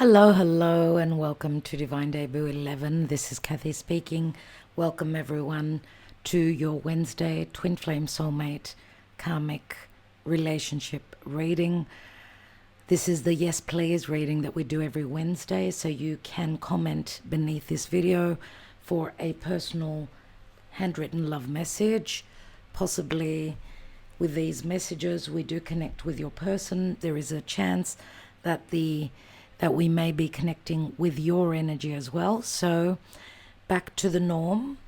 Hello, and welcome to Divine Debut 11. This is Kathy speaking. Welcome everyone to your Wednesday Twin Flame Soulmate Karmic Relationship reading. This is the Yes Please reading that we do every Wednesday, so you can comment beneath this video for a personal handwritten love message. Possibly with these messages we do connect with your person. There is a chance that we may be connecting with your energy as well. So back to the norm.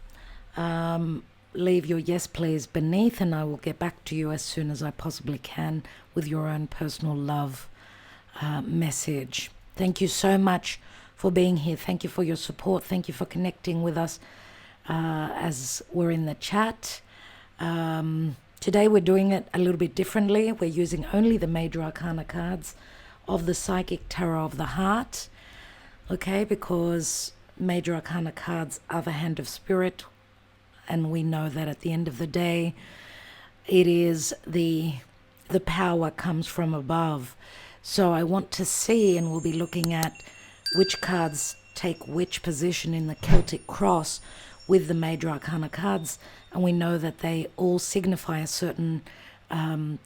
Leave your yes please beneath, and I will get back to you as soon as I possibly can with your own personal love message. Thank you so much for being here. Thank you for your support. Thank you for connecting with us as we're in the chat. Today we're doing it a little bit differently. We're using only the major arcana cards of the Psychic Tarot of the Heart, okay, because major arcana cards are the hand of spirit, and we know that at the end of the day it is the power comes from above. So I want to see, and we'll be looking at which cards take which position in the Celtic cross with the major arcana cards, and we know that they all signify a certain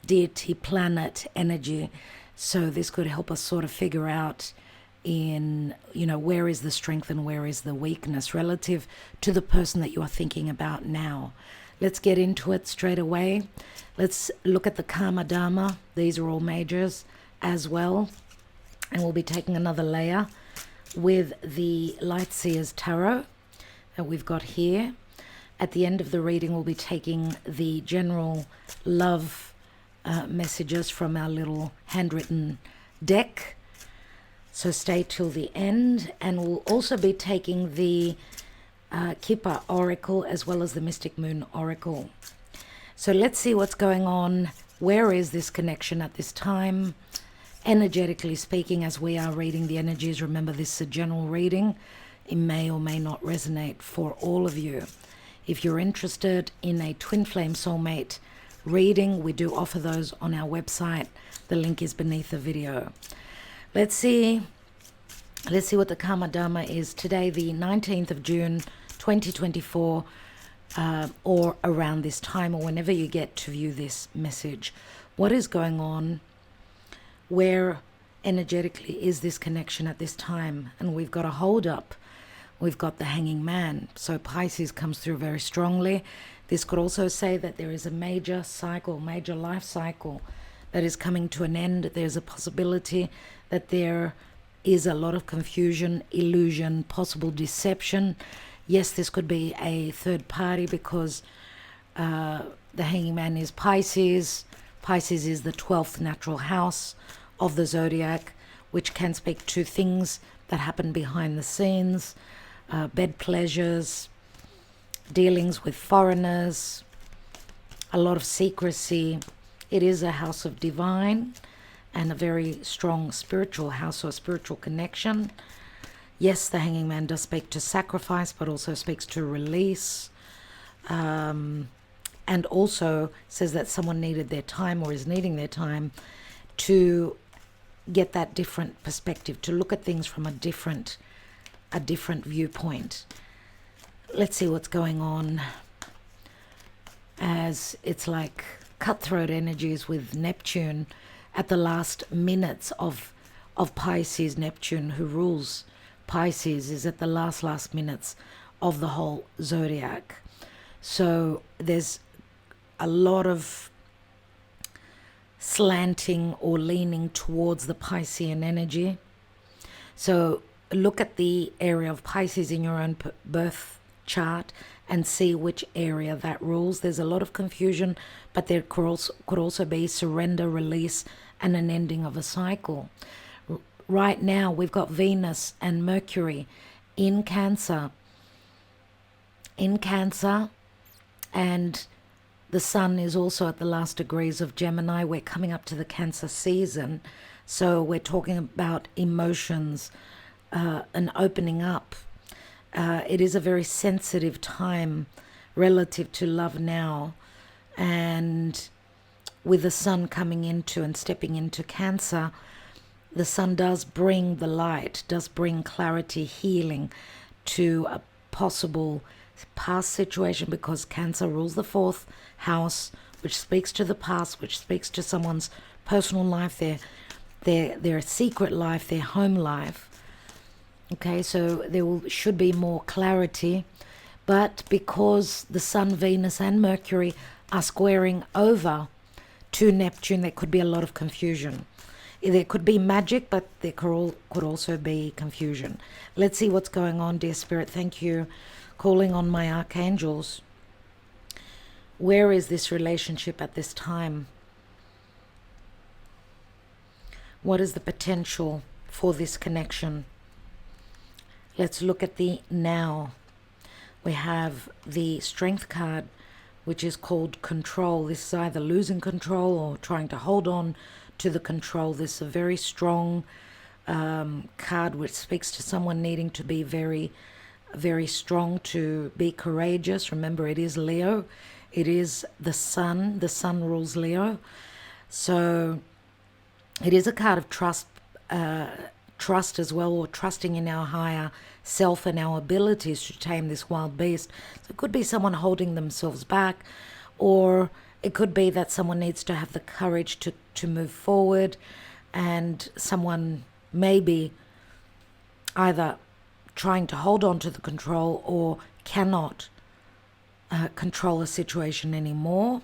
deity, planet, energy. So this could help us sort of figure out where is the strength and where is the weakness relative to the person that you are thinking about now. Let's get into it straight away. Let's look at the Karma Dharma. These are all majors as well. And we'll be taking another layer with the Light Seers Tarot that we've got here. At the end of the reading, we'll be taking the general love messages from our little handwritten deck, so stay till the end. And we'll also be taking the Kipper Oracle as well as the Mystic Moon Oracle. So let's see what's going on. Where is this connection at this time, energetically speaking, as we are reading the energies? Remember, this is a general reading. It may or may not resonate for all of you. If you're interested in a Twin Flame Soulmate reading, we do offer those on our website. The link is beneath the video. Let's see what the Karma Dharma is today, the 19th of June 2024, or around this time, or whenever you get to view this message. What is going on? Where energetically is this connection at this time? And we've got a hold up. We've got the Hanging Man. So Pisces comes through very strongly. This could also say that there is a major cycle, major life cycle that is coming to an end. There's a possibility that there is a lot of confusion, illusion, possible deception. Yes, this could be a third party because the Hanging Man is Pisces. Pisces is the 12th natural house of the zodiac, which can speak to things that happen behind the scenes, bed pleasures, dealings with foreigners, a lot of secrecy. It is a house of divine and a very strong spiritual house, or spiritual connection. Yes, the Hanging Man does speak to sacrifice, but also speaks to release, and also says that someone needed their time, or is needing their time, to get that different perspective, to look at things from a different viewpoint. Let's see what's going on, as it's like cutthroat energies with Neptune at the last minutes of Pisces. Neptune, who rules Pisces, is at the last minutes of the whole zodiac. So there's a lot of slanting or leaning towards the Piscean energy. So look at the area of Pisces in your own birth chart and see which area that rules. There's a lot of confusion, but there could also be surrender, release, and an ending of a cycle. Right now we've got Venus and Mercury in Cancer, and the Sun is also at the last degrees of Gemini. We're coming up to the Cancer season, so we're talking about emotions, and opening up. It is a very sensitive time relative to love now, and with the Sun coming into and stepping into Cancer, the sun does bring the light, does bring clarity, healing to a possible past situation, because Cancer rules the 4th house, which speaks to the past, which speaks to someone's personal life, their secret life, their home life. Okay, so should be more clarity. But because the Sun, Venus and Mercury are squaring over to Neptune, there could be a lot of confusion. There could be magic, but there could also be confusion. Let's see what's going on, dear Spirit. Thank you. Calling on my archangels. Where is this relationship at this time? What is the potential for this connection? Let's look at the now. We have the Strength card, which is called control. This is either losing control or trying to hold on to the control. This is a very strong card, which speaks to someone needing to be very, very strong, to be courageous. Remember, it is Leo. It is the sun. The sun rules Leo. So it is a card of trust, trust as well, or trusting in our higher self and our abilities to tame this wild beast. So it could be someone holding themselves back, or it could be that someone needs to have the courage to move forward, and someone maybe either trying to hold on to the control or cannot control a situation anymore.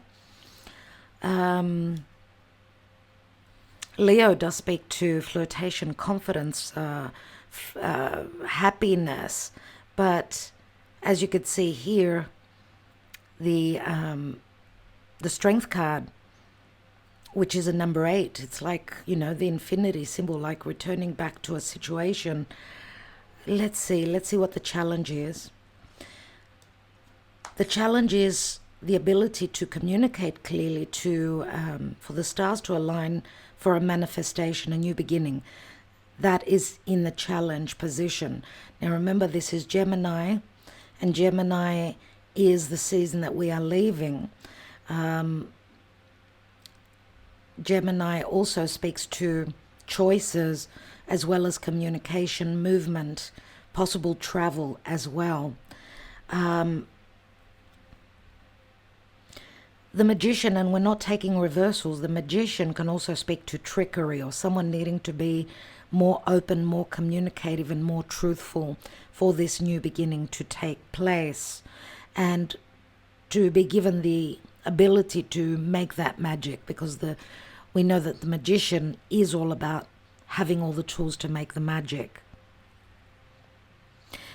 Leo does speak to flirtation, confidence, happiness, but as you could see here, the Strength card, which is a number 8, it's like, the infinity symbol, like returning back to a situation. Let's see what the challenge is. The challenge is the ability to communicate clearly, for the stars to align for a manifestation, a new beginning. That is in the challenge position. Now remember, this is Gemini, and Gemini is the season that we are leaving. Gemini also speaks to choices as well as communication, movement, possible travel as well. The Magician, and we're not taking reversals, the Magician can also speak to trickery, or someone needing to be more open, more communicative and more truthful for this new beginning to take place, and to be given the ability to make that magic, because we know that the Magician is all about having all the tools to make the magic.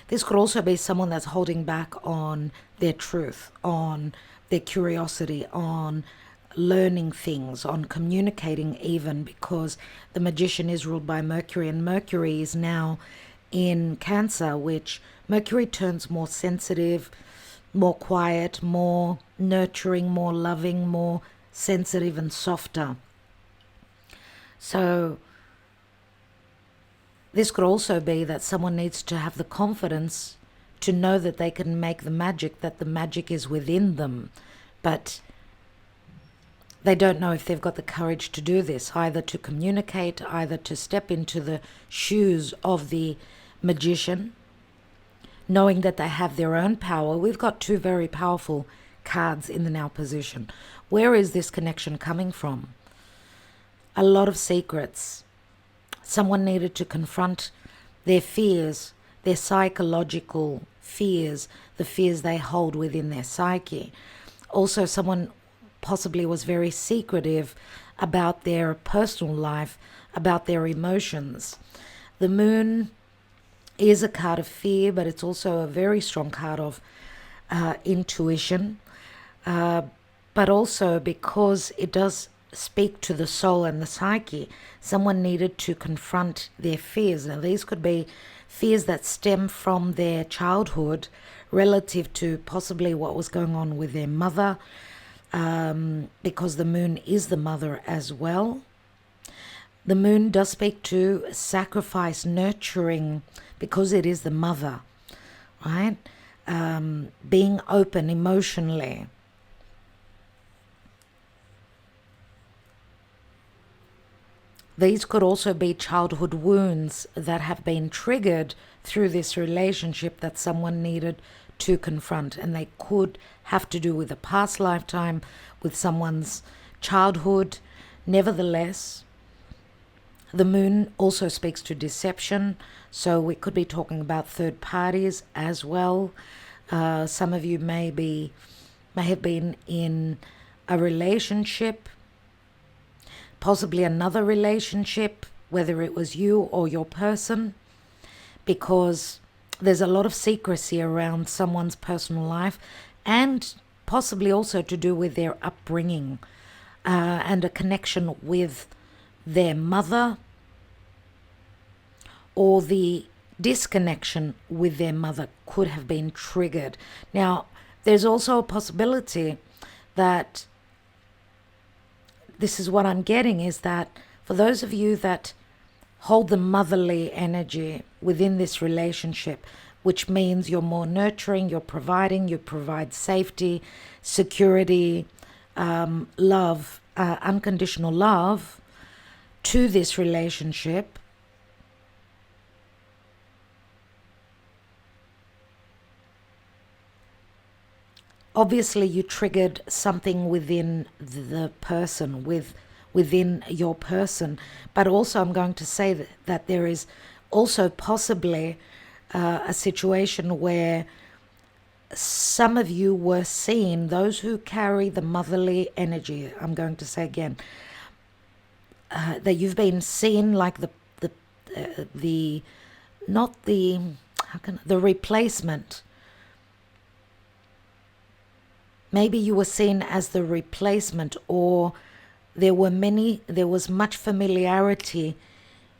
This could also be someone that's holding back on their truth, on their curiosity, on learning things, on communicating even, because the Magician is ruled by Mercury, and Mercury is now in Cancer, which Mercury turns more sensitive, more quiet, more nurturing, more loving, more sensitive and softer. So this could also be that someone needs to have the confidence to know that they can make the magic, that the magic is within them, but they don't know if they've got the courage to do this, either to communicate, either to step into the shoes of the Magician, knowing that they have their own power. We've got 2 very powerful cards in the now position. Where is this connection coming from? A lot of secrets. Someone needed to confront their fears, their psychological fears, the fears they hold within their psyche. Also, someone possibly was very secretive about their personal life, about their emotions. The Moon is a card of fear, but it's also a very strong card of intuition. But also, because it does speak to the soul and the psyche, someone needed to confront their fears. Now, these could be fears that stem from their childhood, relative to possibly what was going on with their mother, because the Moon is the mother as well. The Moon does speak to sacrifice, nurturing, because it is the mother, right? Being open emotionally. these could also be childhood wounds that have been triggered through this relationship that someone needed to confront. And they could have to do with a past lifetime, with someone's childhood. Nevertheless, the moon also speaks to deception. So we could be talking about third parties as well. Some of you may have been in a relationship, possibly another relationship, whether it was you or your person, because there's a lot of secrecy around someone's personal life, and possibly also to do with their upbringing, and a connection with their mother, or the disconnection with their mother could have been triggered. Now, there's also a possibility that this is what I'm getting, is that for those of you that hold the motherly energy within this relationship, which means you're more nurturing, you're providing, you provide safety, security, love, unconditional love to this relationship, obviously you triggered something within the person, within your person. But also I'm going to say that there is also possibly a situation where some of you were seen, those who carry the motherly energy, I'm going to say again, that you've been seen like the not the, the replacement. Maybe you were seen as the replacement, or there was much familiarity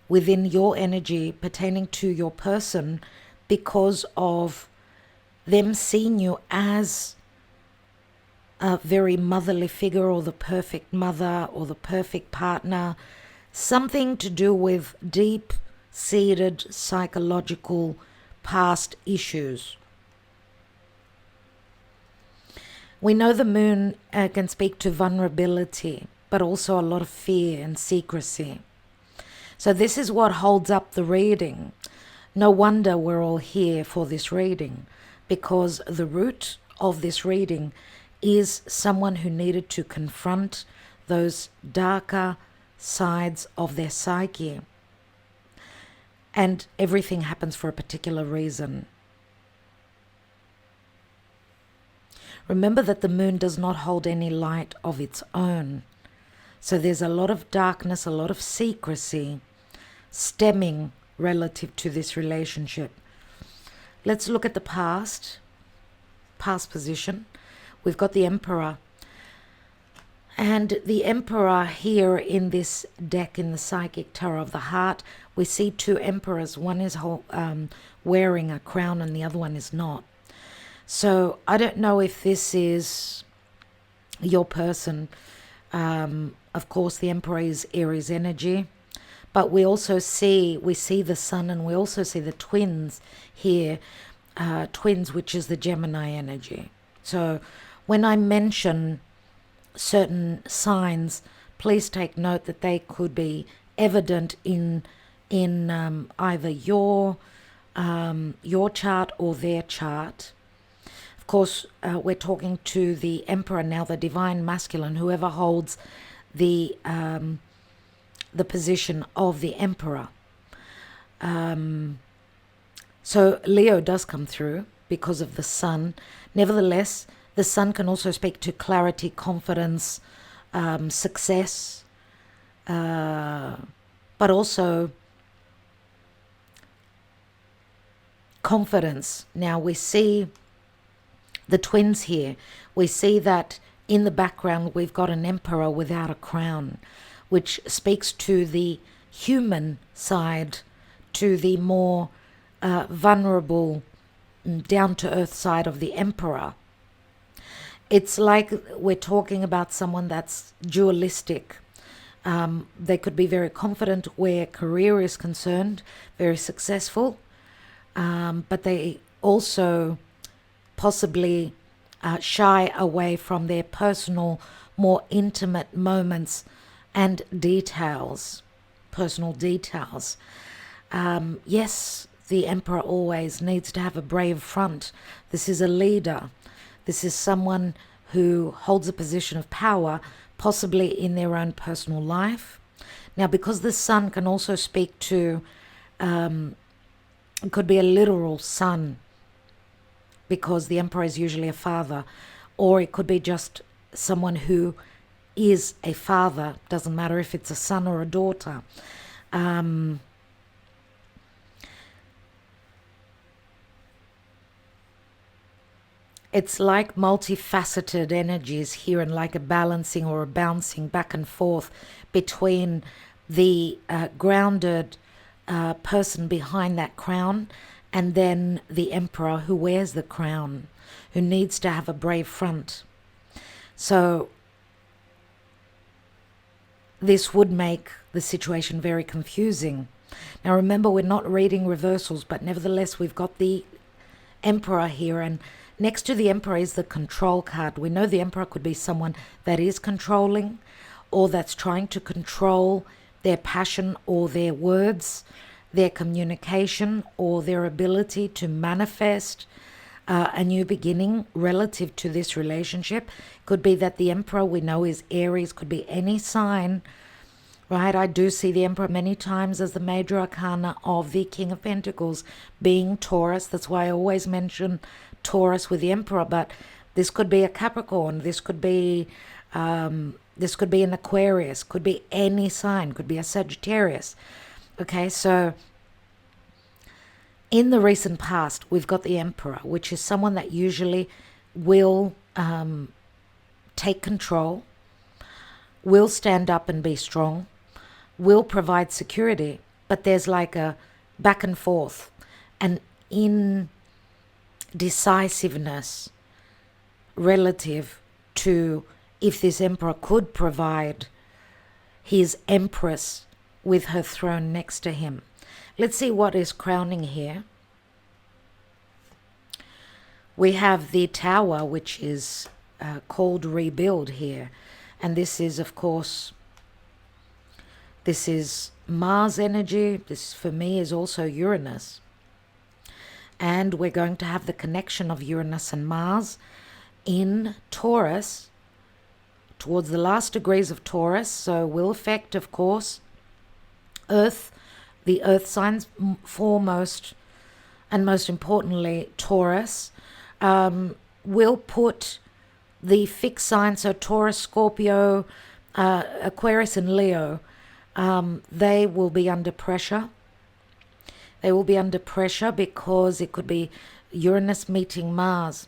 within your energy pertaining to your person because of them seeing you as a very motherly figure, or the perfect mother, or the perfect partner, something to do with deep-seated psychological past issues. We know the moon can speak to vulnerability, but also a lot of fear and secrecy. So this is what holds up the reading. No wonder we're all here for this reading, because the root of this reading is someone who needed to confront those darker sides of their psyche. And everything happens for a particular reason. Remember that the moon does not hold any light of its own. So there's a lot of darkness, a lot of secrecy stemming relative to this relationship. Let's look at the past position. We've got the Emperor. And the Emperor here in this deck, in the Psychic Tarot of the Heart, we see two emperors. One is wearing a crown and the other one is not. So I don't know if this is your person. Of course, the Emperor is Aries energy, but we see the Sun, and we also see the twins here, twins, which is the Gemini energy. So when I mention certain signs, please take note that they could be evident in either your chart or their chart. Of course, we're talking to the Emperor now, the divine masculine, whoever holds the position of the Emperor. So Leo does come through because of the Sun. Nevertheless, the Sun can also speak to clarity, confidence, success, but also confidence. Now we see the twins here. We see that in the background we've got an Emperor without a crown, which speaks to the human side, to the more vulnerable, down-to-earth side of the Emperor. It's like we're talking about someone that's dualistic. They could be very confident where career is concerned, very successful, but they also possibly shy away from their personal, more intimate moments and details. personal details. Yes, the emperor always needs to have a brave front. This is a leader. This is someone who holds a position of power, possibly in their own personal life. Now, because the sun can also speak to, it could be a literal son, because the emperor is usually a father, or it could be just someone who is a father. Doesn't matter if it's a son or a daughter. It's like multifaceted energies here, and like a balancing or a bouncing back and forth between the grounded person behind that crown and then the emperor who wears the crown, who needs to have a brave front. So this would make the situation very confusing. Now remember, we're not reading reversals, but nevertheless we've got the emperor here, and next to the emperor is the control card. We know the emperor could be someone that is controlling, or that's trying to control their passion or their words, their communication, or their ability to manifest a new beginning relative to this relationship. Could be that the emperor, we know, is Aries, could be any sign, right? I do see the emperor many times as the major arcana of the King of Pentacles being Taurus. That's why I always mention Taurus with the emperor, but this could be a Capricorn, this could be an Aquarius, could be any sign, could be a Sagittarius. Okay, so in the recent past, we've got the emperor, which is someone that usually will take control, will stand up and be strong, will provide security, but there's like a back and forth, and indecisiveness relative to if this emperor could provide his empress with her throne next to him. Let's see what is crowning here. We have the Tower, which is called Rebuild here. And this is, of course, this is Mars energy. This, for me, is also Uranus. And we're going to have the connection of Uranus and Mars in Taurus towards the last degrees of Taurus. So will affect, of course, Earth, the Earth signs foremost, and most importantly, Taurus. Will put the fixed signs, so Taurus, Scorpio, Aquarius and Leo, they will be under pressure. They will be under pressure because it could be Uranus meeting Mars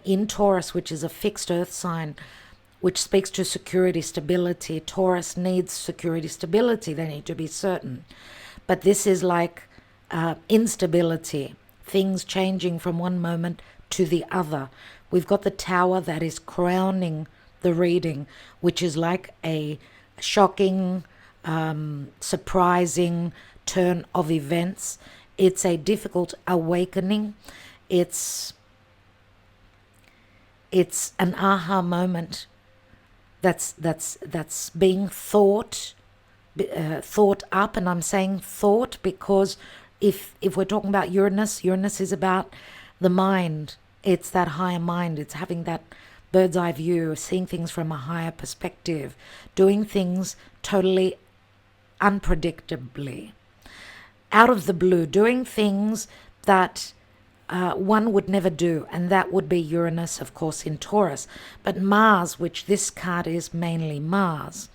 in Taurus, which is a fixed earth sign, which speaks to security, stability. Taurus needs security, stability. They need to be certain. But this is like instability, things changing from one moment to the other. We've got the Tower that is crowning the reading, which is like a shocking, surprising turn of events. It's a difficult awakening. It's an aha moment that's being thought up, and I'm saying thought because if we're talking about Uranus is about the mind. It's that higher mind. It's having that bird's eye view, seeing things from a higher perspective, doing things totally unpredictably, out of the blue, doing things that one would never do, and that would be Uranus, of course, in Taurus. But Mars, which this card is mainly Mars,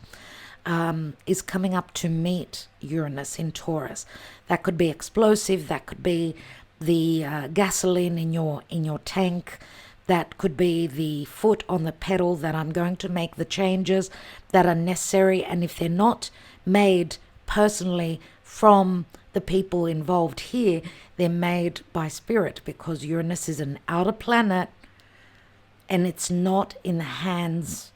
is coming up to meet Uranus in Taurus. That could be explosive. That could be the gasoline in your tank. That could be the foot on the pedal that I'm going to make the changes that are necessary. And if they're not made personally from the people involved here, they're made by spirit, because Uranus is an outer planet and it's not in the hands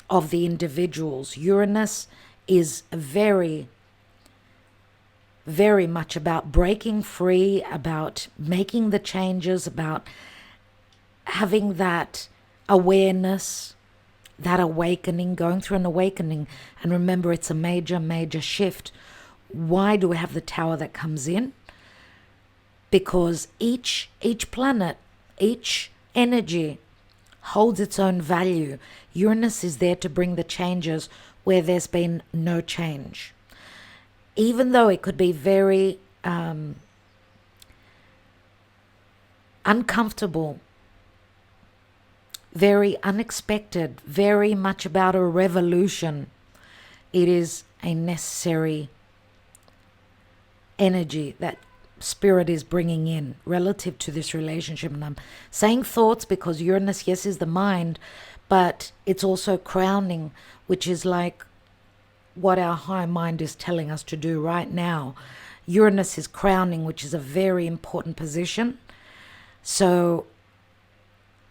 of the individuals. Uranus is very, very much about breaking free, about making the changes, about having that awareness that awakening, going through an awakening. And remember, it's a major, major shift. Why do we have the tower that comes in? Because each planet, each energy holds its own value. Uranus is there to bring the changes where there's been no change. Even though it could be very uncomfortable, very unexpected, very much about a revolution, it is a necessary energy that Spirit is bringing in relative to this relationship. And I'm saying thoughts because Uranus, yes, is the mind, but it's also crowning, which is like what our high mind is telling us to do right now. Uranus is crowning, which is a very important position. So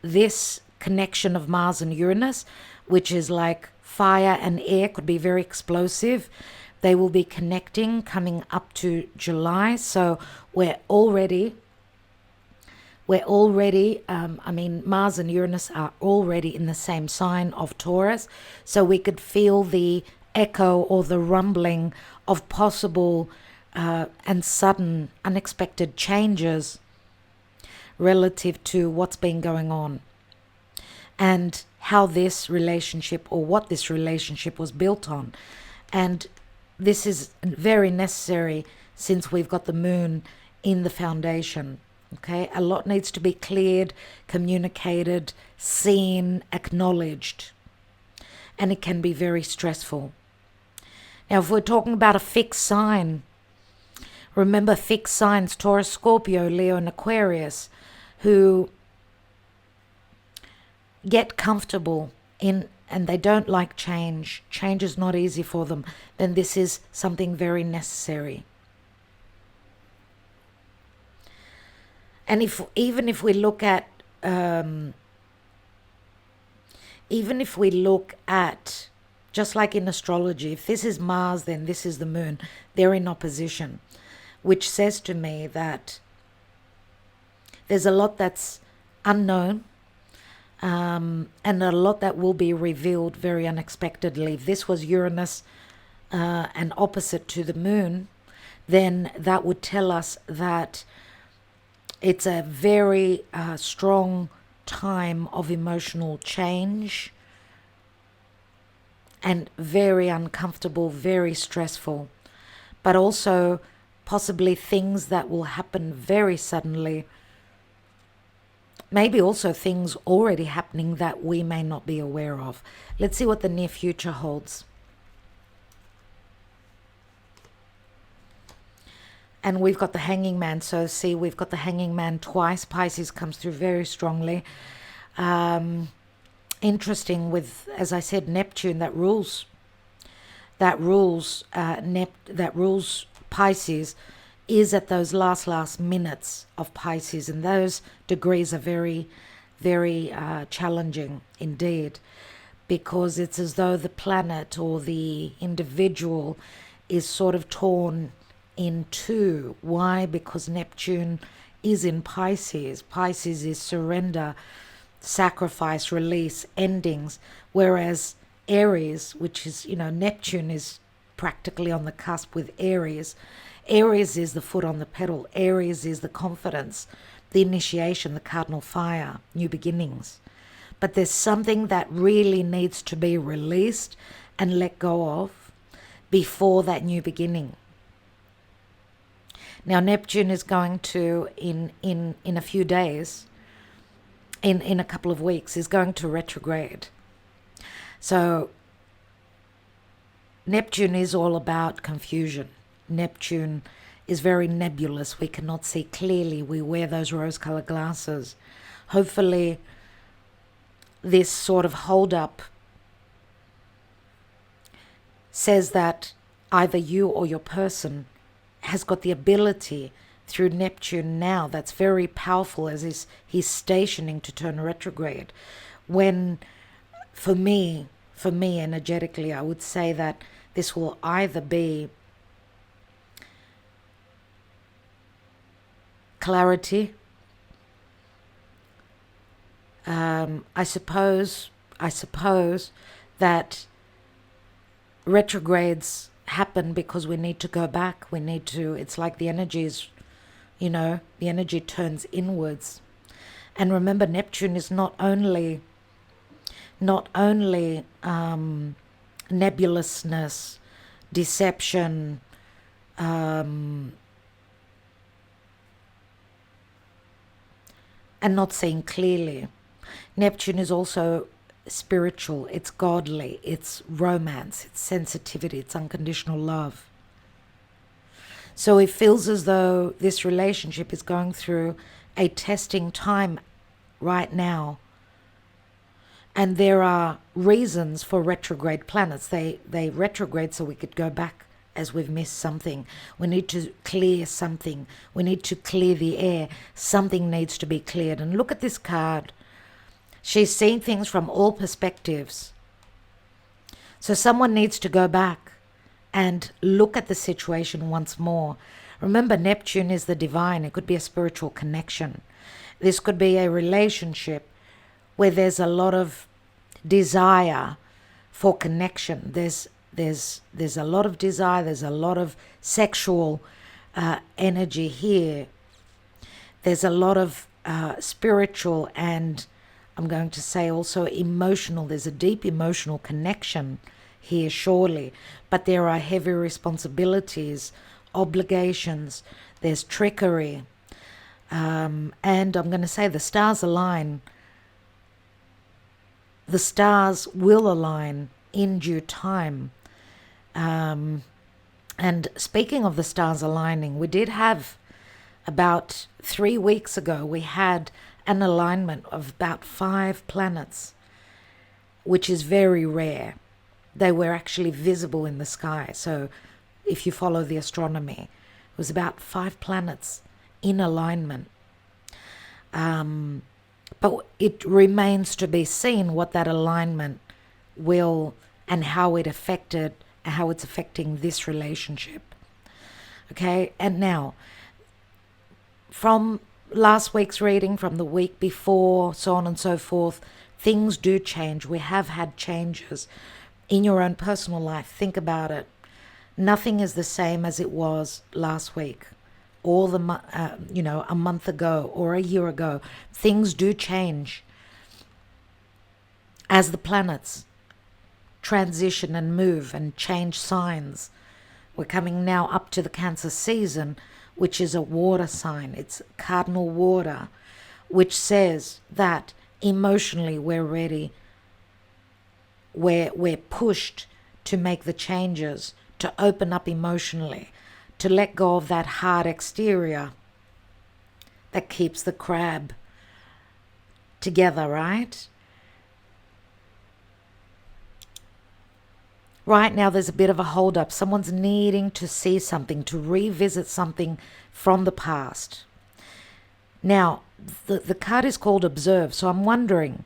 this connection of Mars and Uranus, which is like fire and air, could be very explosive. They will be connecting coming up to July. So we're already, Mars and Uranus are already in the same sign of Taurus. So we could feel the echo or the rumbling of possible and sudden unexpected changes relative to what's been going on and how this relationship or what this relationship was built on. And this is very necessary since we've got the moon in the foundation. Okay, a lot needs to be cleared, communicated, seen, acknowledged, and it can be very stressful. Now, if we're talking about a fixed sign, remember fixed signs, Taurus, Scorpio, Leo, and Aquarius, who get comfortable in and they don't like change. Change is not easy for them. Then this is something very necessary. And even if we look at just like in astrology, if this is Mars, then this is the moon. They're in opposition, which says to me that there's a lot that's unknown, and a lot that will be revealed very unexpectedly. If this was Uranus and opposite to the moon, then that would tell us that it's a very strong time of emotional change and very uncomfortable, very stressful, but also possibly things that will happen very suddenly. Maybe also things already happening that we may not be aware of. Let's see what the near future holds. And we've got the Hanging Man. So see, we've got the Hanging Man twice. Pisces comes through very strongly. Interesting with, as I said, Neptune that rules Pisces is at those last minutes of Pisces, and those degrees are very, very challenging indeed, because it's as though the planet or the individual is sort of torn in two. Why? Because Neptune is in Pisces. Pisces is surrender, sacrifice, release, endings, whereas Aries, which is, Neptune is practically on the cusp with Aries. Aries is the foot on the pedal. Aries is the confidence, the initiation, the cardinal fire, new beginnings. But there's something that really needs to be released and let go of before that new beginning. Now, Neptune is going to, in a few days, in a couple of weeks, is going to retrograde. So Neptune is all about confusion. Neptune is very nebulous. We cannot see clearly. We wear those rose-colored glasses. Hopefully, this sort of hold-up says that either you or your person has got the ability through Neptune now that's very powerful as he's stationing to turn retrograde. When, for me energetically, I would say that this will either be clarity, I suppose I suppose that retrogrades happen because we need to go back. We need to, it's like the energy is, the energy turns inwards. And remember, Neptune is not only nebulousness, deception, and not seeing clearly. Neptune is also spiritual, it's godly, it's romance, it's sensitivity, it's unconditional love. So it feels as though this relationship is going through a testing time right now. And there are reasons for retrograde planets. They retrograde so we could go back as we've missed something. We need to clear something. We need to clear the air. Something needs to be cleared. And look at this card. She's seeing things from all perspectives. So someone needs to go back and look at the situation once more. Remember, Neptune is the divine. It could be a spiritual connection. This could be a relationship where there's a lot of desire for connection. There's a lot of desire. There's a lot of sexual energy here. There's a lot of spiritual and I'm going to say also emotional. There's a deep emotional connection here, surely. But there are heavy responsibilities, obligations. There's trickery. And I'm going to say the stars align. The stars will align in due time. And speaking of the stars aligning, we did have about 3 weeks ago, we had an alignment of about 5 planets, which is very rare. They were actually visible in the sky. So if you follow the astronomy, it was about 5 planets in alignment. But it remains to be seen what that alignment will and how it affected, how it's affecting this relationship. Okay, and now from last week's reading, from the week before, so on and so forth, things do change. We have had changes in your own personal life. Think about it. Nothing is the same as it was last week or a month ago or a year ago. Things do change as the planets transition and move and change signs. We're coming now up to the Cancer season, which is a water sign. It's cardinal water, which says that emotionally we're ready. We're pushed to make the changes, to open up emotionally, to let go of that hard exterior that keeps the crab together, right? Right now there's a bit of a hold up. Someone's needing to see something, to revisit something from the past. Now, the card is called Observe, so I'm wondering,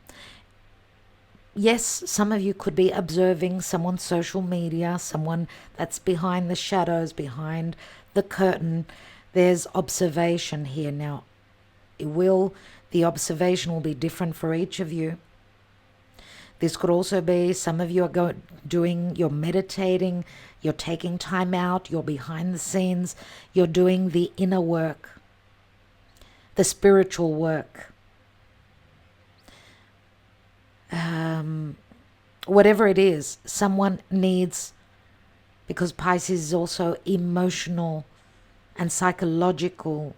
yes, some of you could be observing someone's social media, someone that's behind the shadows, behind the curtain. There's observation here. Now, the observation will be different for each of you. This could also be some of you are you're meditating, you're taking time out, you're behind the scenes, you're doing the inner work, the spiritual work. Whatever it is, someone needs, because Pisces is also emotional and psychological,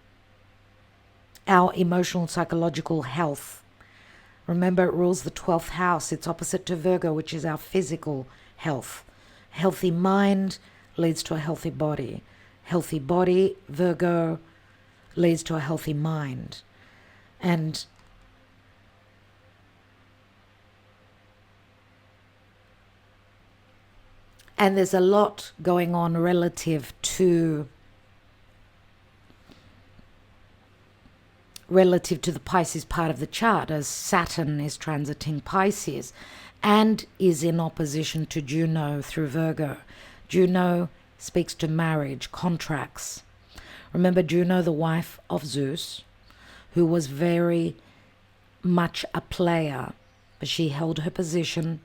our emotional and psychological health. Remember, it rules the 12th house. It's opposite to Virgo, which is our physical health. Healthy mind leads to a healthy body. Healthy body, Virgo, leads to a healthy mind. And there's a lot going on relative to the Pisces part of the chart, as Saturn is transiting Pisces and is in opposition to Juno through Virgo. Juno speaks to marriage, contracts. Remember Juno, the wife of Zeus, who was very much a player. but she held her position.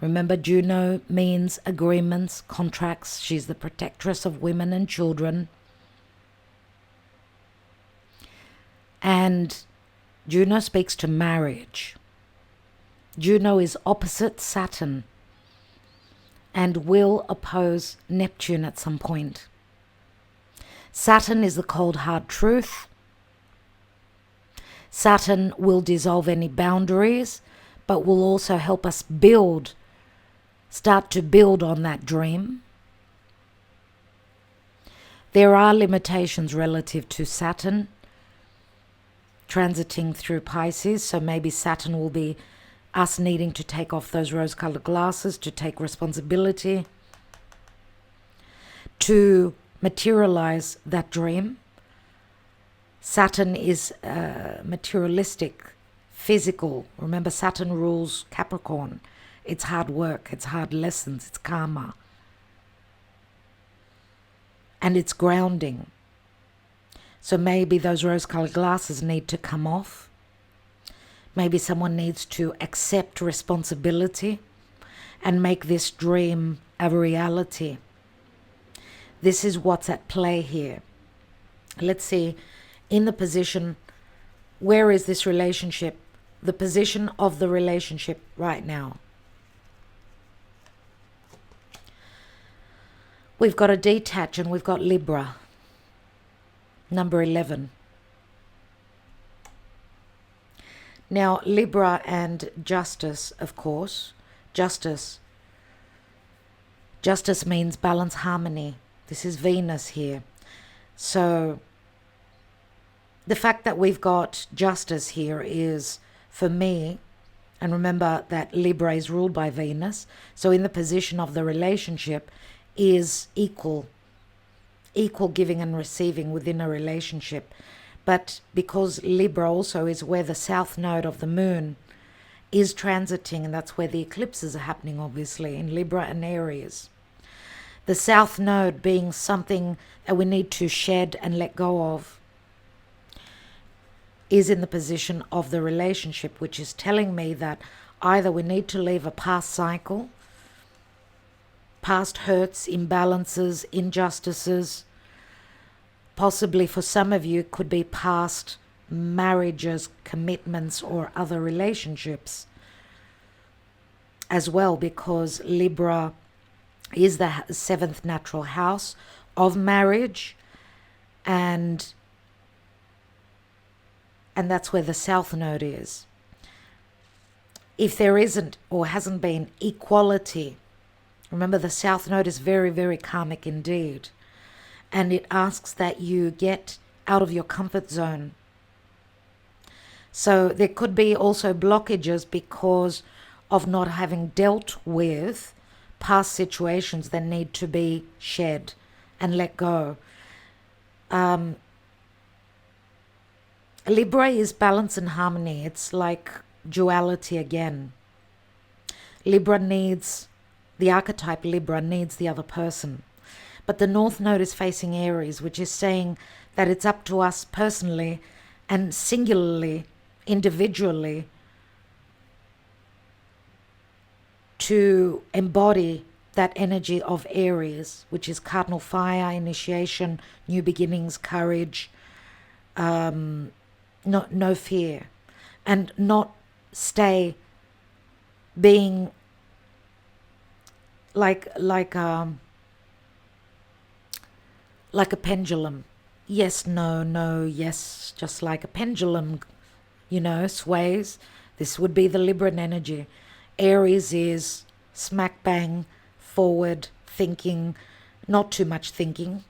Remember, Juno means agreements, contracts. She's the protectress of women and children. And Juno speaks to marriage. Juno is opposite Saturn and will oppose Neptune at some point. Saturn is the cold, hard truth. Saturn will dissolve any boundaries, but will also help us start to build on that dream. There are limitations relative to Saturn transiting through Pisces, so maybe Saturn will be us needing to take off those rose-colored glasses, to take responsibility, to materialize that dream. Saturn is materialistic, physical. Remember, Saturn rules Capricorn. It's hard work, it's hard lessons, it's karma. And it's grounding. So maybe those rose-colored glasses need to come off. Maybe someone needs to accept responsibility and make this dream a reality. This is what's at play here. Let's see, in the position, where is this relationship? The position of the relationship right now. We've got a detach and we've got Libra, number 11. Now, Libra and justice, of course. Justice means balance, harmony. This is Venus here. So the fact that we've got justice here is, for me, and remember that Libra is ruled by Venus, so in the position of the relationship is equal giving and receiving within a relationship. But because Libra also is where the south node of the moon is transiting, and that's where the eclipses are happening, obviously, in Libra and Aries. The south node being something that we need to shed and let go of is in the position of the relationship, which is telling me that either we need to leave a past cycle, past hurts, imbalances, injustices. Possibly for some of you, it could be past marriages, commitments, or other relationships as well, because Libra is the 7th natural house of marriage, and that's where the south node is. If there isn't or hasn't been equality, remember the south node is very, very karmic indeed. And it asks that you get out of your comfort zone. So there could be also blockages because of not having dealt with past situations that need to be shed and let go. Libra is balance and harmony. It's like duality again. Libra needs, the archetype Libra needs the other person. But the North Node is facing Aries, which is saying that it's up to us personally and singularly, individually, to embody that energy of Aries, which is cardinal fire, initiation, new beginnings, courage, no fear, and not stay being like a pendulum. Yes, no, no, yes, just like a pendulum, sways. This would be the Libran energy. Aries is smack bang, forward, thinking, not too much thinking.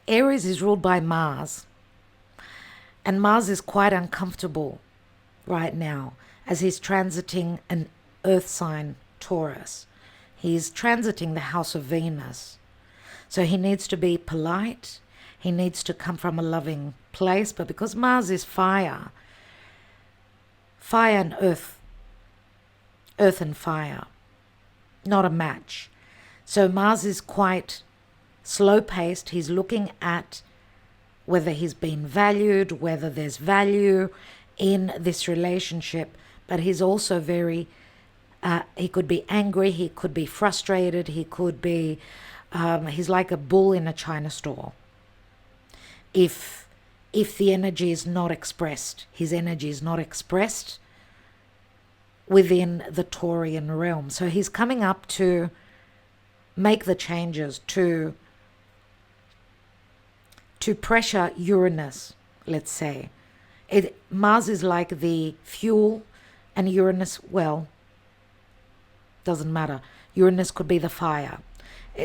Aries is ruled by Mars. And Mars is quite uncomfortable right now as he's transiting an earth sign, Taurus. He's transiting the house of Venus. So he needs to be polite. He needs to come from a loving place. But because Mars is fire and earth and fire, not a match. So Mars is quite slow-paced. He's looking at whether he's been valued, whether there's value, in this relationship, but he's also very, he could be angry, he could be frustrated, he could be, he's like a bull in a china store. If the energy is not expressed, his energy is not expressed within the Taurian realm. So he's coming up to make the changes, to pressure Uranus, let's say. Mars is like the fuel, and Uranus, well, doesn't matter. Uranus could be the fire.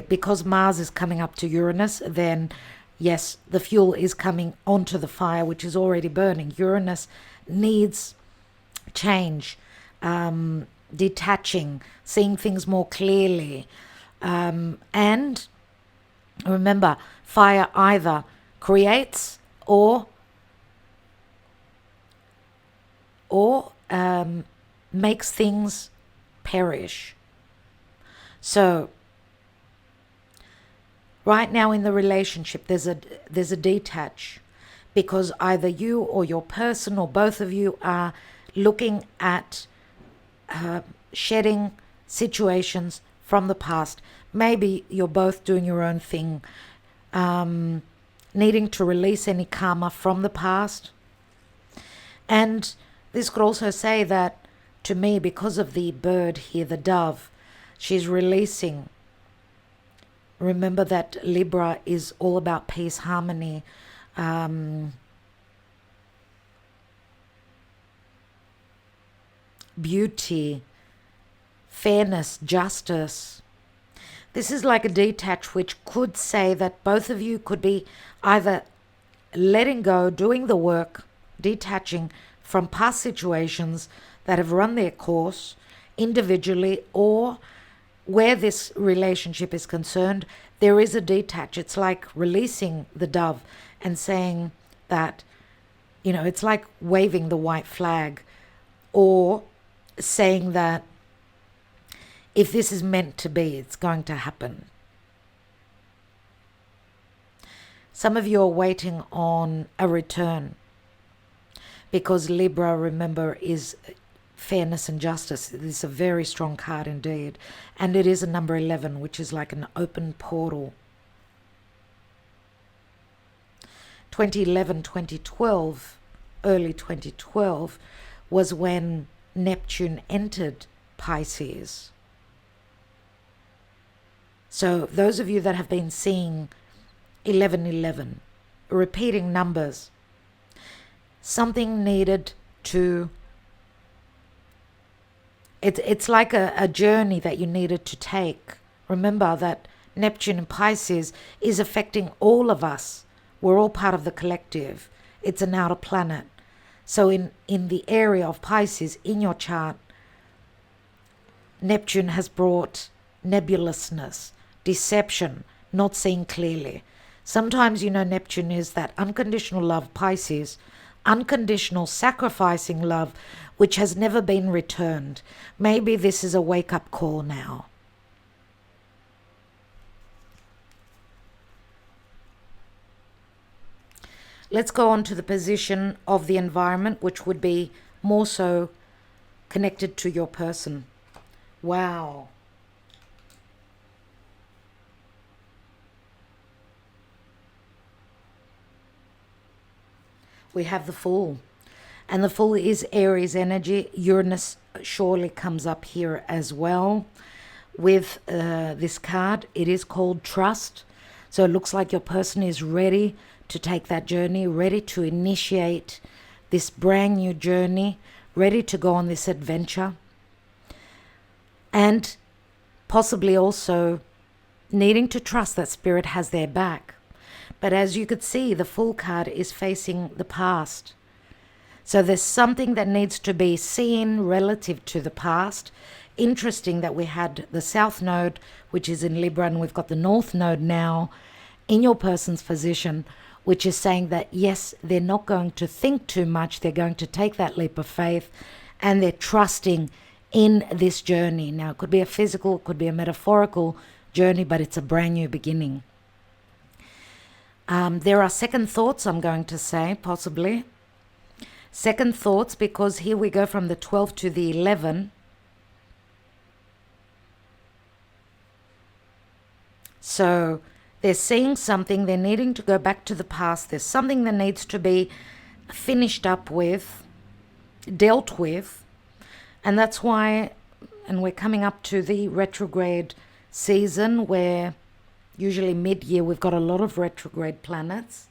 Because Mars is coming up to Uranus, then yes, the fuel is coming onto the fire, which is already burning. Uranus needs change, detaching, seeing things more clearly. And remember, fire either creates or makes things perish. So right now in the relationship, there's a detach, because either you or your person or both of you are looking at shedding situations from the past. Maybe you're both doing your own thing, needing to release any karma from the past. And this could also say that, to me, because of the bird here, the dove, she's releasing. Remember that Libra is all about peace, harmony, beauty, fairness, justice. This is like a detach, which could say that both of you could be either letting go, doing the work, detaching from past situations that have run their course individually, or where this relationship is concerned, there is a detach. It's like releasing the dove and saying that, it's like waving the white flag, or saying that if this is meant to be, it's going to happen. Some of you are waiting on a return, because Libra, remember, is fairness and justice. It is a very strong card indeed. And it is a number 11, which is like an open portal. 2011, 2012, early 2012, was when Neptune entered Pisces. So those of you that have been seeing 1111, repeating numbers, something needed to, it's like a journey that you needed to take. Remember that Neptune in Pisces is affecting all of us. We're all part of the collective. It's an outer planet. So in the area of Pisces in your chart, Neptune has brought nebulousness, deception, not seeing clearly. Sometimes, Neptune is that unconditional love, Pisces, unconditional sacrificing love, which has never been returned. Maybe this is a wake-up call now. Let's go on to the position of the environment, which would be more so connected to your person. Wow. We have the Fool. And the Fool is Aries energy. Uranus surely comes up here as well. With this card, it is called Trust. So it looks like your person is ready to take that journey, ready to initiate this brand new journey, ready to go on this adventure. And possibly also needing to trust that Spirit has their back. But as you could see, the Fool card is facing the past. So there's something that needs to be seen relative to the past. Interesting that we had the South Node, which is in Libra, and we've got the North Node now in your person's position, which is saying that, yes, they're not going to think too much. They're going to take that leap of faith, and they're trusting in this journey. Now, it could be a physical, it could be a metaphorical journey, but it's a brand new beginning. There are second thoughts, I'm going to say, possibly. Second thoughts, because here we go from the 12 to the 11. So they're seeing something, they're needing to go back to the past. There's something that needs to be finished up with, dealt with. And that's why, and we're coming up to the retrograde season where usually mid-year we've got a lot of retrograde planets.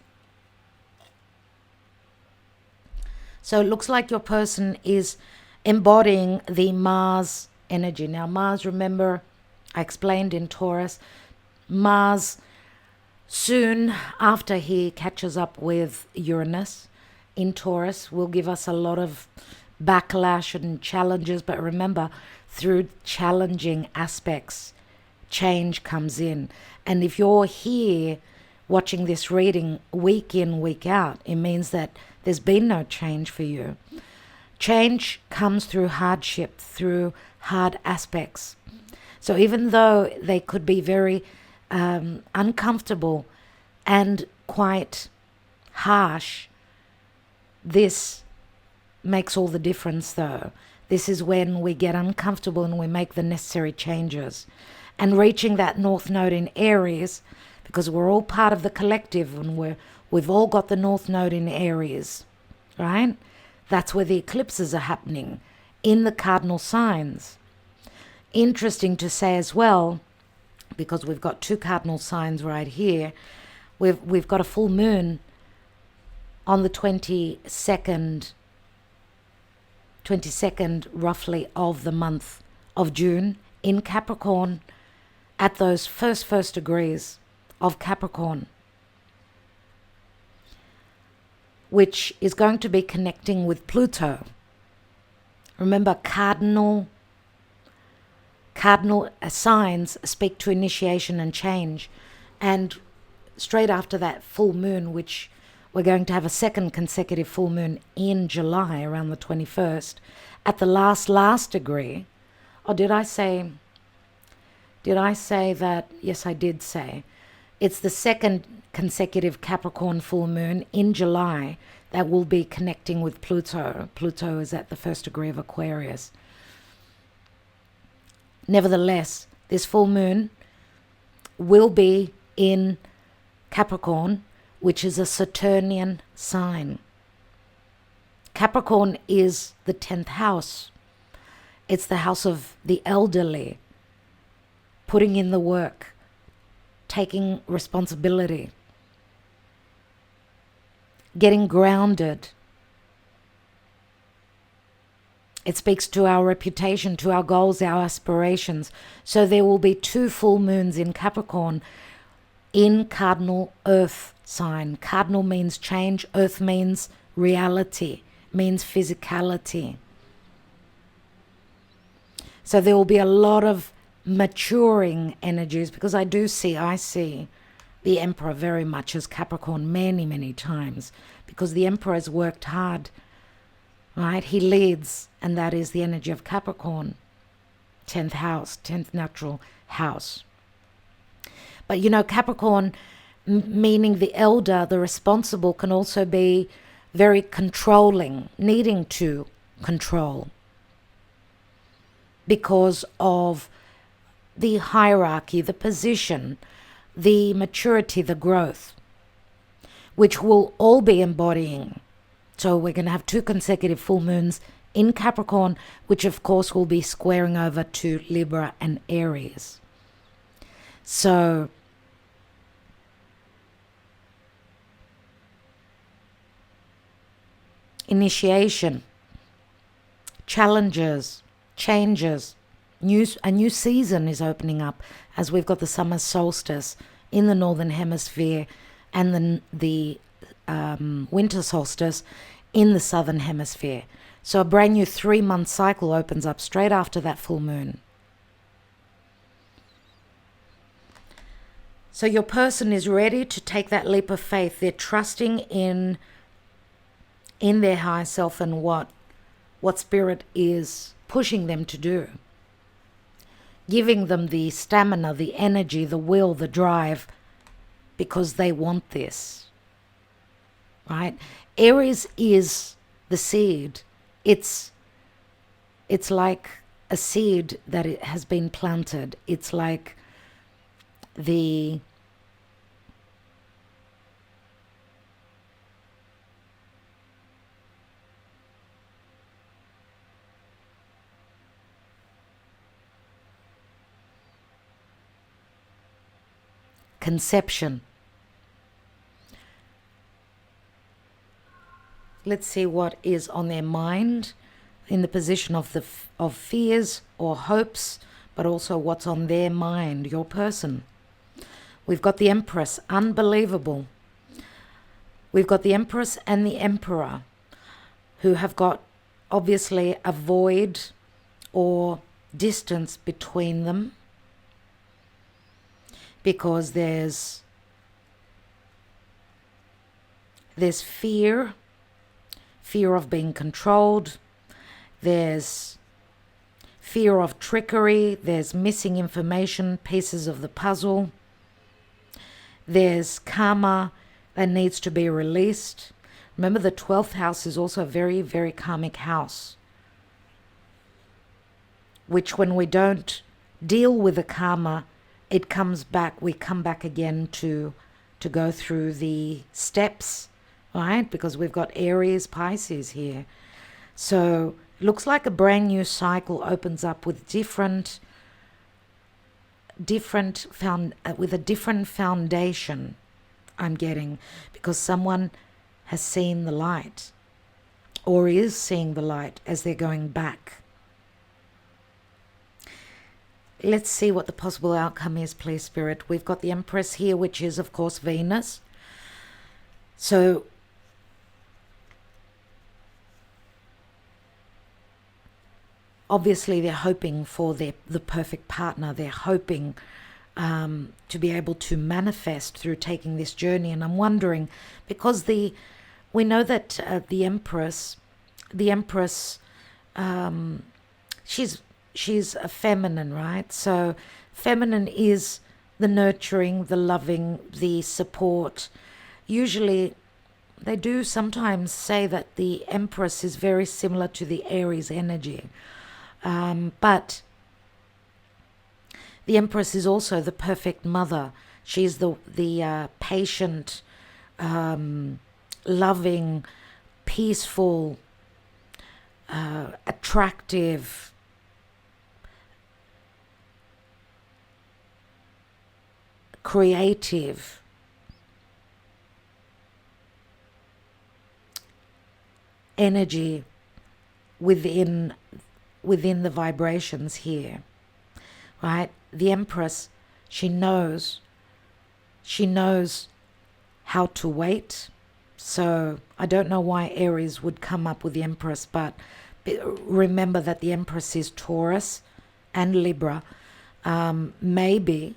So it looks like your person is embodying the Mars energy. Now Mars, remember, I explained in Taurus, Mars, soon after he catches up with Uranus in Taurus, will give us a lot of backlash and challenges. But remember, through challenging aspects, change comes in. And if you're here watching this reading week in, week out, it means that there's been no change for you. Change comes through hardship, through hard aspects. So even though they could be very uncomfortable and quite harsh, this makes all the difference though. This is when we get uncomfortable and we make the necessary changes. And reaching that North Node in Aries, because we're all part of the collective and we've all got the North Node in Aries, right? That's where the eclipses are happening, in the cardinal signs. Interesting to say as well, because we've got two cardinal signs right here, we've got a full moon on the 22nd roughly of the month of June in Capricorn, at those first degrees of Capricorn, which is going to be connecting with Pluto. Remember, cardinal signs speak to initiation and change. And straight after that full moon, which we're going to have a second consecutive full moon in July around the 21st, at the last degree. Or did I say that? Yes, I did say. It's the second consecutive Capricorn full moon in July that will be connecting with Pluto. Pluto is at the first degree of Aquarius. Nevertheless, this full moon will be in Capricorn, which is a Saturnian sign. Capricorn is the 10th house. It's the house of the elderly, putting in the work, taking responsibility, getting grounded. It speaks to our reputation, to our goals, our aspirations. So there will be two full moons in Capricorn in cardinal earth sign. Cardinal means change. Earth means reality, means physicality. So there will be a lot of maturing energies, because I see the Emperor very much as Capricorn many times, because the Emperor has worked hard, right? He leads, and that is the energy of Capricorn, 10th house, 10th natural house. But you know, Capricorn, meaning the elder, the responsible, can also be very controlling, needing to control because of the hierarchy, the position, the maturity, the growth, which will all be embodying. So we're going to have two consecutive full moons in Capricorn, which of course will be squaring over to Libra and Aries. So initiation, challenges, changes, a new season is opening up as we've got the summer solstice in the northern hemisphere and the winter solstice in the southern hemisphere. So a brand new 3-month cycle opens up straight after that full moon. So your person is ready to take that leap of faith. They're trusting in their higher self and what spirit is pushing them to do, giving them the stamina, the energy, the will, the drive, because they want this, right? Aries is the seed. It's like a seed that it has been planted. It's like the conception. Let's see what is on their mind in the position of of fears or hopes, but also what's on their mind, your person. We've got the Empress, unbelievable. We've got the Empress and the Emperor, who have got obviously a void or distance between them, because there's fear of being controlled, there's fear of trickery, there's missing information, pieces of the puzzle, there's karma that needs to be released. Remember, the 12th house is also a very, very karmic house, which when we don't deal with the karma, it comes back, we come back again to go through the steps, right? Because we've got Aries, Pisces here. So it looks like a brand new cycle opens up with with a different foundation, I'm getting, because someone has seen the light or is seeing the light as they're going back. Let's see what the possible outcome is, please, Spirit. We've got the Empress here, which is, of course, Venus. So obviously they're hoping for the perfect partner. They're hoping to be able to manifest through taking this journey. And I'm wondering, because we know that the Empress, she's a feminine, right? So feminine is the nurturing, the loving, the support. Usually they do sometimes say that the Empress is very similar to the Aries energy. But the Empress is also the perfect mother. She's the patient, loving, peaceful, attractive, creative, energy within the vibrations here, right? The Empress, she knows how to wait. So I don't know why Aries would come up with the Empress, but remember that the Empress is Taurus and Libra. Maybe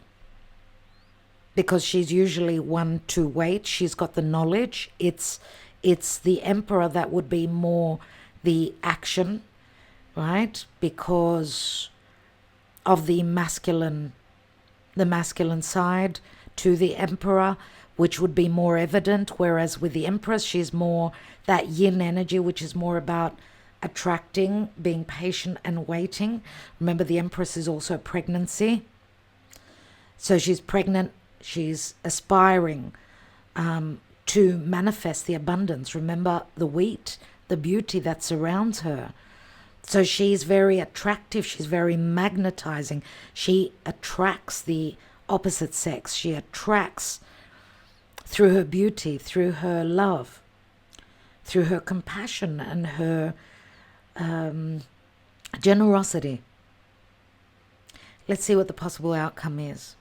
because she's usually one to wait. She's got the knowledge. It's the Emperor that would be more the action, right? Because of the masculine side to the Emperor, which would be more evident, whereas with the Empress, she's more that yin energy, which is more about attracting, being patient and waiting. Remember, the Empress is also pregnancy. So she's pregnant, she's aspiring to manifest the abundance. Remember the wheat, the beauty that surrounds her. So she's very attractive, she's very magnetizing. She attracts the opposite sex. She attracts through her beauty, through her love, through her compassion and her generosity. Let's see what the possible outcome is.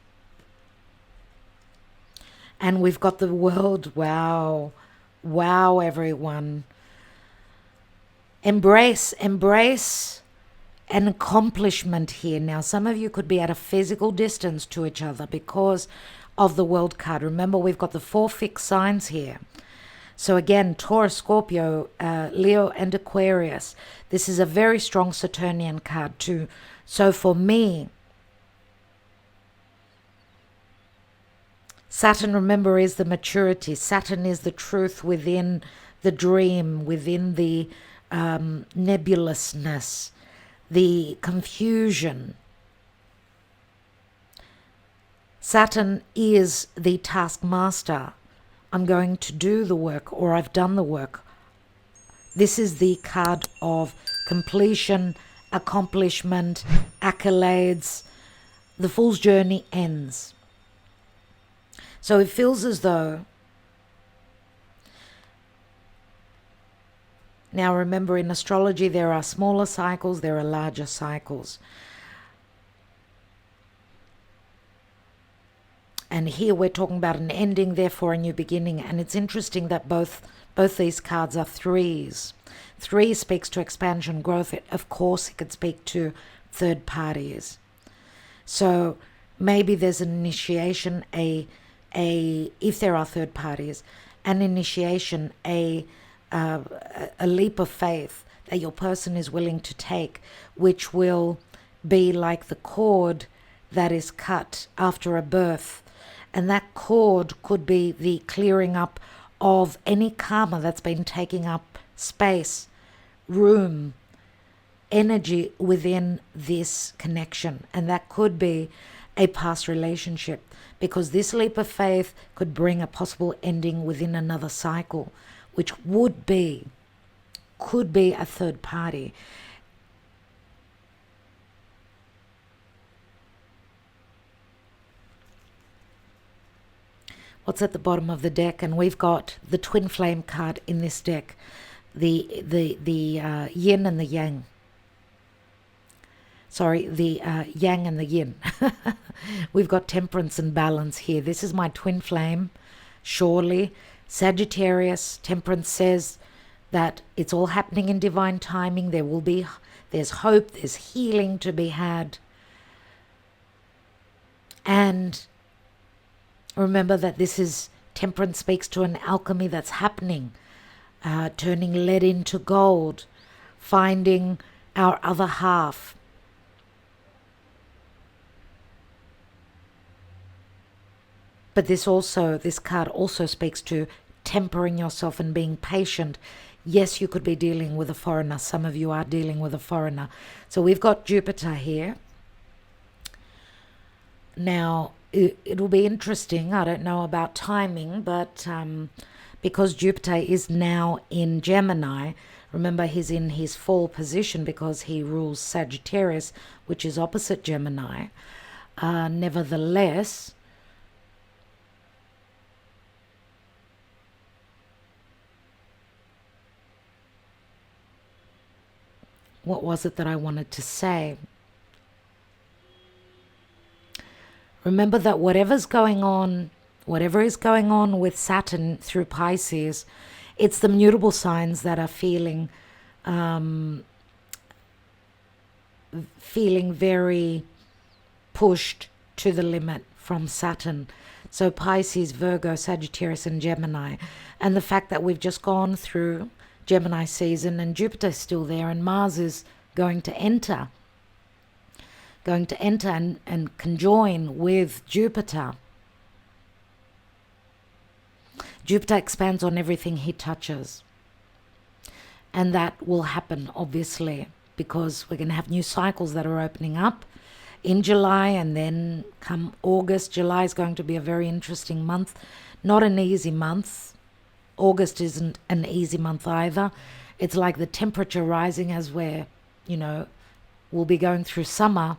And we've got the World. Wow, everyone. Embrace an accomplishment here. Now, some of you could be at a physical distance to each other because of the World card. Remember, we've got the 4 fixed signs here. So again, Taurus, Scorpio, Leo, and Aquarius. This is a very strong Saturnian card too. So for me, Saturn, remember, is the maturity. Saturn is the truth within the dream, within the nebulousness, the confusion. Saturn is the taskmaster. I'm going to do the work, or I've done the work. This is the card of completion, accomplishment, accolades. The Fool's journey ends. So it feels as though, now remember, in astrology there are smaller cycles, there are larger cycles. And here we're talking about an ending, therefore a new beginning. And it's interesting that both these cards are threes. 3 speaks to expansion, growth. Of course, it could speak to third parties. So maybe there's an initiation, if there are third parties, an initiation, a leap of faith that your person is willing to take, which will be like the cord that is cut after a birth. And that cord could be the clearing up of any karma that's been taking up space, room, energy within this connection. And that could be a past relationship, because this leap of faith could bring a possible ending within another cycle, which could be a third party. What's at the bottom of the deck? And we've got the twin flame card in this deck, the yin and the yang. Sorry, the yang and the yin. We've got temperance and balance here. This is my twin flame, surely. Sagittarius, temperance says that it's all happening in divine timing. There's hope, there's healing to be had. And remember that this is, temperance speaks to an alchemy that's happening, turning lead into gold, finding our other half. But this card also speaks to tempering yourself and being patient. Yes, you could be dealing with a foreigner. Some of you are dealing with a foreigner. So we've got Jupiter here. Now, it will be interesting. I don't know about timing, but because Jupiter is now in Gemini, remember he's in his fall position because he rules Sagittarius, which is opposite Gemini. Nevertheless, what was it that I wanted to say? Remember that whatever is going on with Saturn through Pisces, it's the mutable signs that are feeling very pushed to the limit from Saturn. So Pisces, Virgo, Sagittarius and Gemini. And the fact that we've just gone through Gemini season and Jupiter's still there and Mars is going to enter and conjoin with Jupiter. Jupiter expands on everything he touches. And that will happen, obviously, because we're going to have new cycles that are opening up in July, and then come August. July is going to be a very interesting month. Not an easy month. August isn't an easy month either. It's like the temperature rising as we'll be going through summer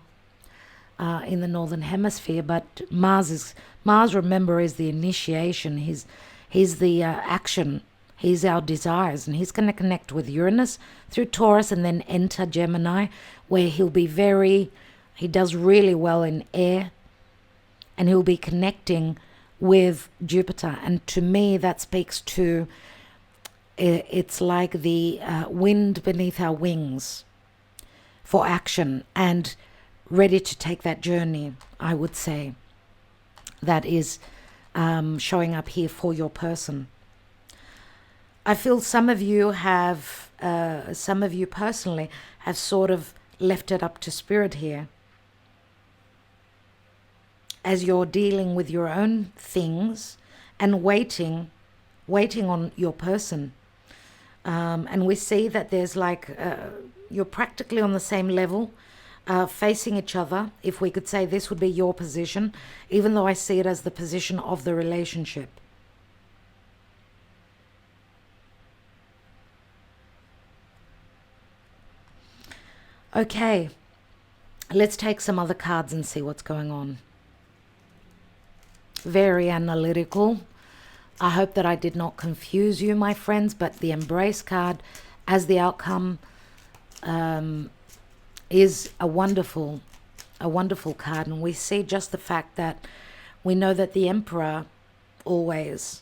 in the northern hemisphere. But Mars, remember, is the initiation. He's the action. He's our desires, and he's going to connect with Uranus through Taurus and then enter Gemini, where he does really well in air, and he'll be connecting with Jupiter. And to me, that speaks to, it's like the wind beneath our wings for action and ready to take that journey, I would say. That is showing up here for your person. I feel some of you personally have sort of left it up to spirit here, as you're dealing with your own things and waiting on your person. And we see that there's like, you're practically on the same level, facing each other. If we could say this would be your position, even though I see it as the position of the relationship. Okay, let's take some other cards and see what's going on. Very analytical. I hope that I did not confuse you, my friends, but the Embrace card as the outcome is a wonderful card. And we see just the fact that we know that the Emperor always,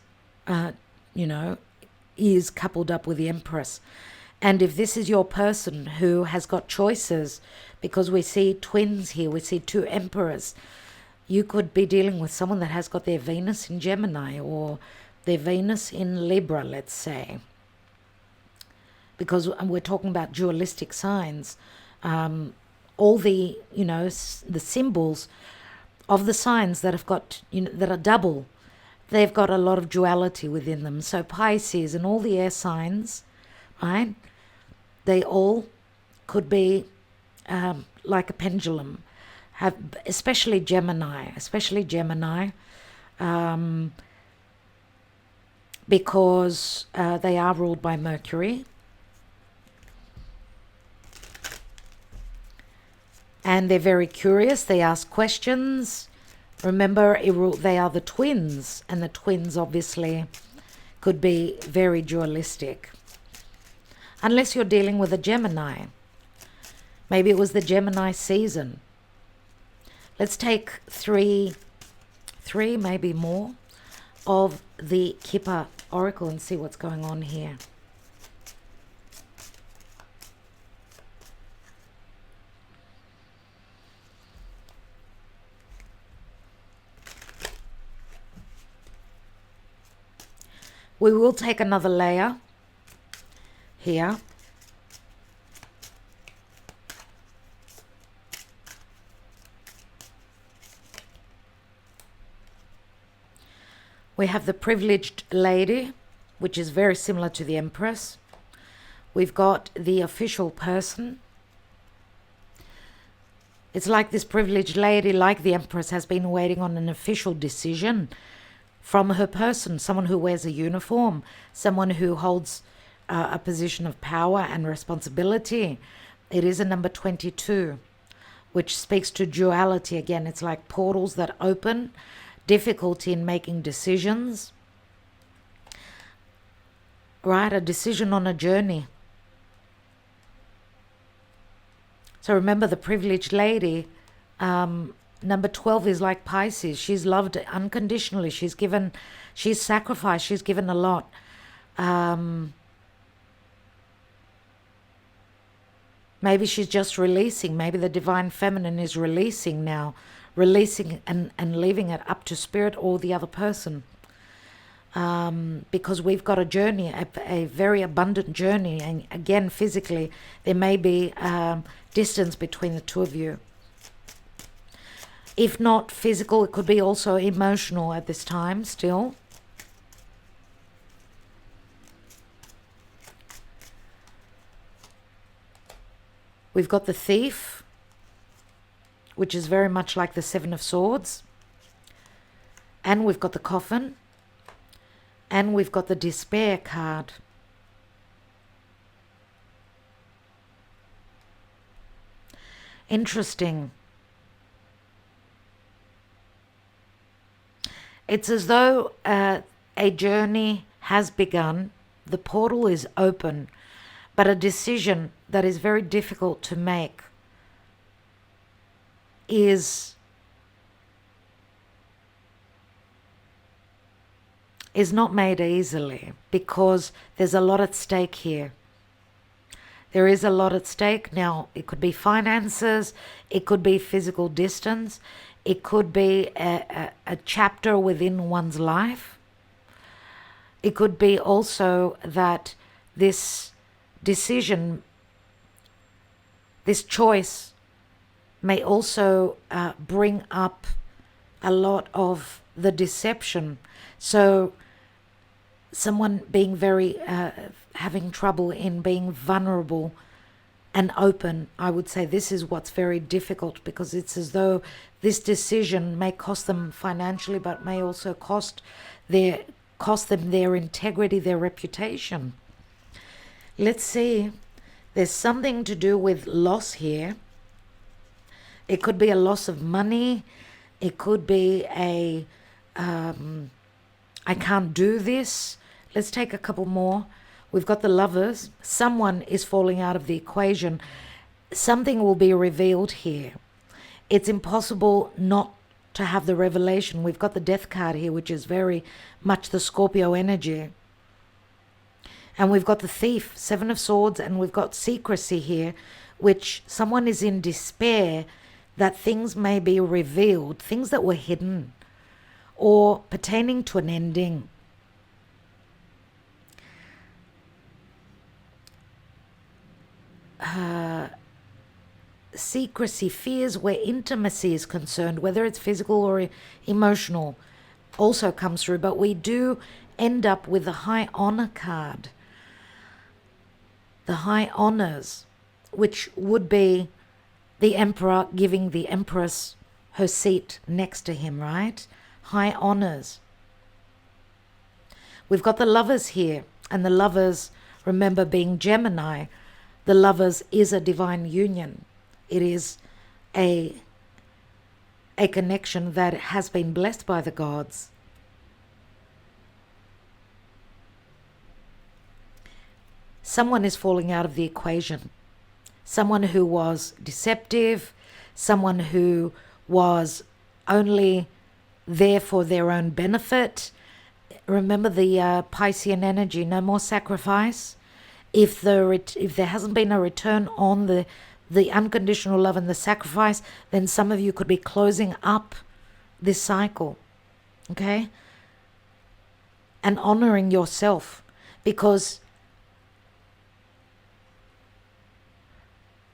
is coupled up with the Empress. And if this is your person who has got choices, because we see twins here, we see two emperors, you could be dealing with someone that has got their Venus in Gemini or their Venus in Libra, let's say. Because we're talking about dualistic signs. All the, the symbols of the signs that have got, that are double, they've got a lot of duality within them. So Pisces and all the air signs, right? They all could be like a pendulum, especially Gemini, because they are ruled by Mercury. And they're very curious. They ask questions. Remember, they are the twins, and the twins obviously could be very dualistic. Unless you're dealing with a Gemini. Maybe it was the Gemini season. Let's take three, maybe more, of the Kipper Oracle and see what's going on here. We will take another layer here. We have the privileged lady, which is very similar to the Empress. We've got the official person. It's like this privileged lady, like the Empress, has been waiting on an official decision from her person, someone who wears a uniform, someone who holds a position of power and responsibility. It is a number 22, which speaks to duality again. It's like portals that open, difficulty in making decisions, right? A decision on a journey. So remember, the privileged lady, number 12 is like Pisces. She's loved unconditionally. She's sacrificed. She's given a lot. Maybe she's just releasing. Maybe the divine feminine is releasing now. Releasing and leaving it up to spirit or the other person. Because we've got a journey, a very abundant journey. And again, physically, there may be distance between the two of you. If not physical, it could be also emotional at this time still. We've got the Thief, which is very much like the Seven of Swords. And we've got the Coffin. And we've got the Despair card. Interesting. It's as though a journey has begun. The portal is open, but a decision that is very difficult to make is not made easily, because there's a lot at stake here. There is a lot at stake. Now, it could be finances, it could be physical distance, it could be a chapter within one's life. It could be also that this decision, this choice may also bring up a lot of the deception. So someone being very, having trouble in being vulnerable and open. I would say this is what's very difficult, because it's as though this decision may cost them financially, but may also cost them their integrity, their reputation. Let's see. There's something to do with loss here. It could be a loss of money. It could be I can't do this. Let's take a couple more. We've got the Lovers. Someone is falling out of the equation. Something will be revealed here. It's impossible not to have the revelation. We've got the Death card here, which is very much the Scorpio energy. And we've got the Thief, Seven of Swords, and we've got secrecy here, which someone is in despair that things may be revealed, things that were hidden or pertaining to an ending. Secrecy, fears where intimacy is concerned, whether it's physical or emotional, also comes through. But we do end up with the High Honor card. The High Honors, which would be the Emperor giving the Empress her seat next to him, right? High Honors. We've got the Lovers here, and the Lovers, remember, being Gemini, the Lovers is a divine union. It is a connection that has been blessed by the gods. Someone is falling out of the equation. Someone who was deceptive, someone who was only there for their own benefit. Remember the Piscean energy, no more sacrifice. If there hasn't been a return on the unconditional love and the sacrifice, then some of you could be closing up this cycle, okay? And honoring yourself, because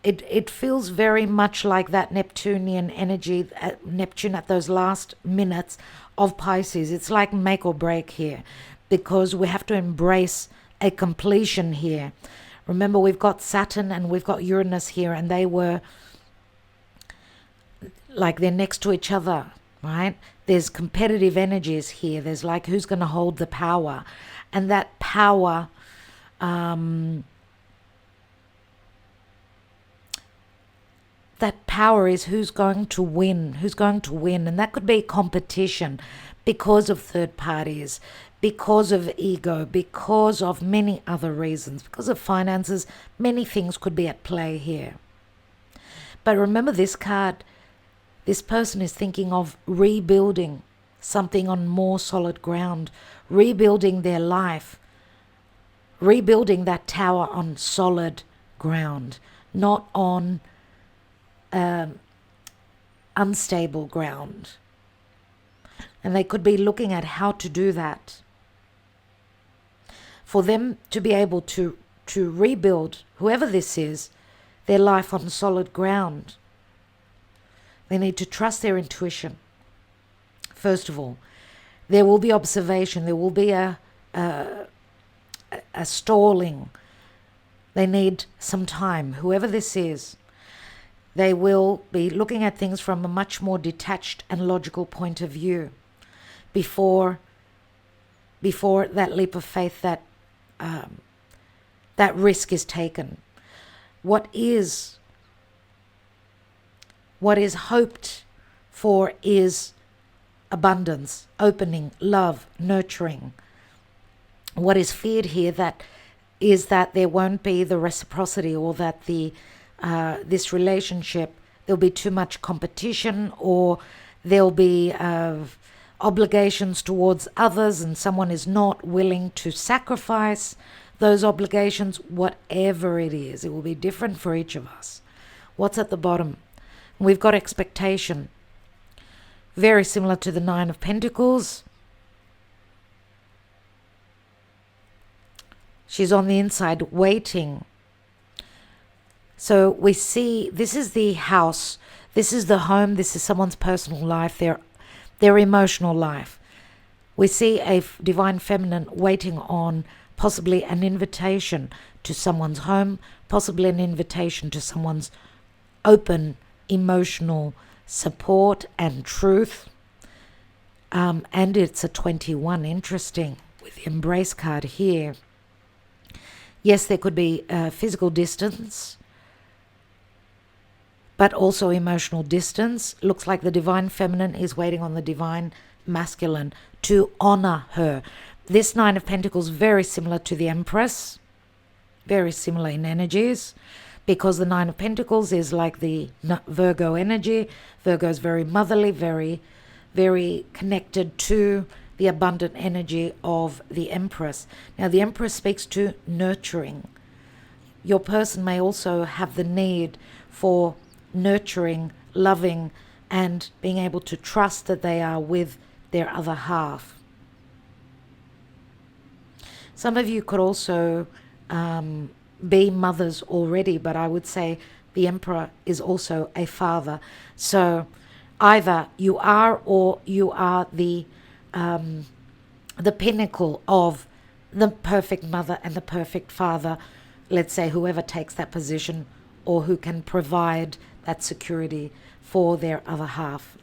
it feels very much like that Neptunian energy, Neptune at those last minutes of Pisces. It's like make or break here, because we have to embrace a completion here. Remember, we've got Saturn and we've got Uranus here, and they were like they're next to each other, right? There's competitive energies here. There's like who's going to hold the power, and that power is who's going to win, and that could be competition because of third parties, because of ego, because of many other reasons, because of finances. Many things could be at play here. But remember this card, this person is thinking of rebuilding something on more solid ground, rebuilding their life, rebuilding that tower on solid ground, not on unstable ground. And they could be looking at how to do that. For them to be able to rebuild, whoever this is, their life on solid ground, they need to trust their intuition. First of all, there will be observation. There will be a stalling. They need some time. Whoever this is, they will be looking at things from a much more detached and logical point of view before that leap of faith, that risk is taken. What is hoped for is abundance, opening, love, nurturing. What is feared here is that there won't be the reciprocity, or that this relationship, there'll be too much competition, or there'll be obligations towards others, and someone is not willing to sacrifice those obligations. Whatever it is, it will be different for each of us. What's at the bottom? We've got expectation, very similar to the Nine of Pentacles. She's on the inside waiting. So we see this is the house, this is the home, this is someone's personal life, their emotional life. We see a divine feminine waiting on possibly an invitation to someone's home, possibly an invitation to someone's open emotional support and truth. And it's a 21, interesting, with the embrace card here. Yes, there could be physical distance, but also emotional distance. Looks like the divine feminine is waiting on the divine masculine to honor her. This Nine of Pentacles very similar to the Empress, very similar in energies, because the Nine of Pentacles is like the Virgo energy. Virgo is very motherly, very, very connected to the abundant energy of the Empress. Now, the Empress speaks to nurturing. Your person may also have the need for nurturing, loving, and being able to trust that they are with their other half. Some of you could also be mothers already, but I would say the Emperor is also a father. So either you are, or you are the pinnacle of the perfect mother and the perfect father. Let's say whoever takes that position, or who can provide that security for their other half.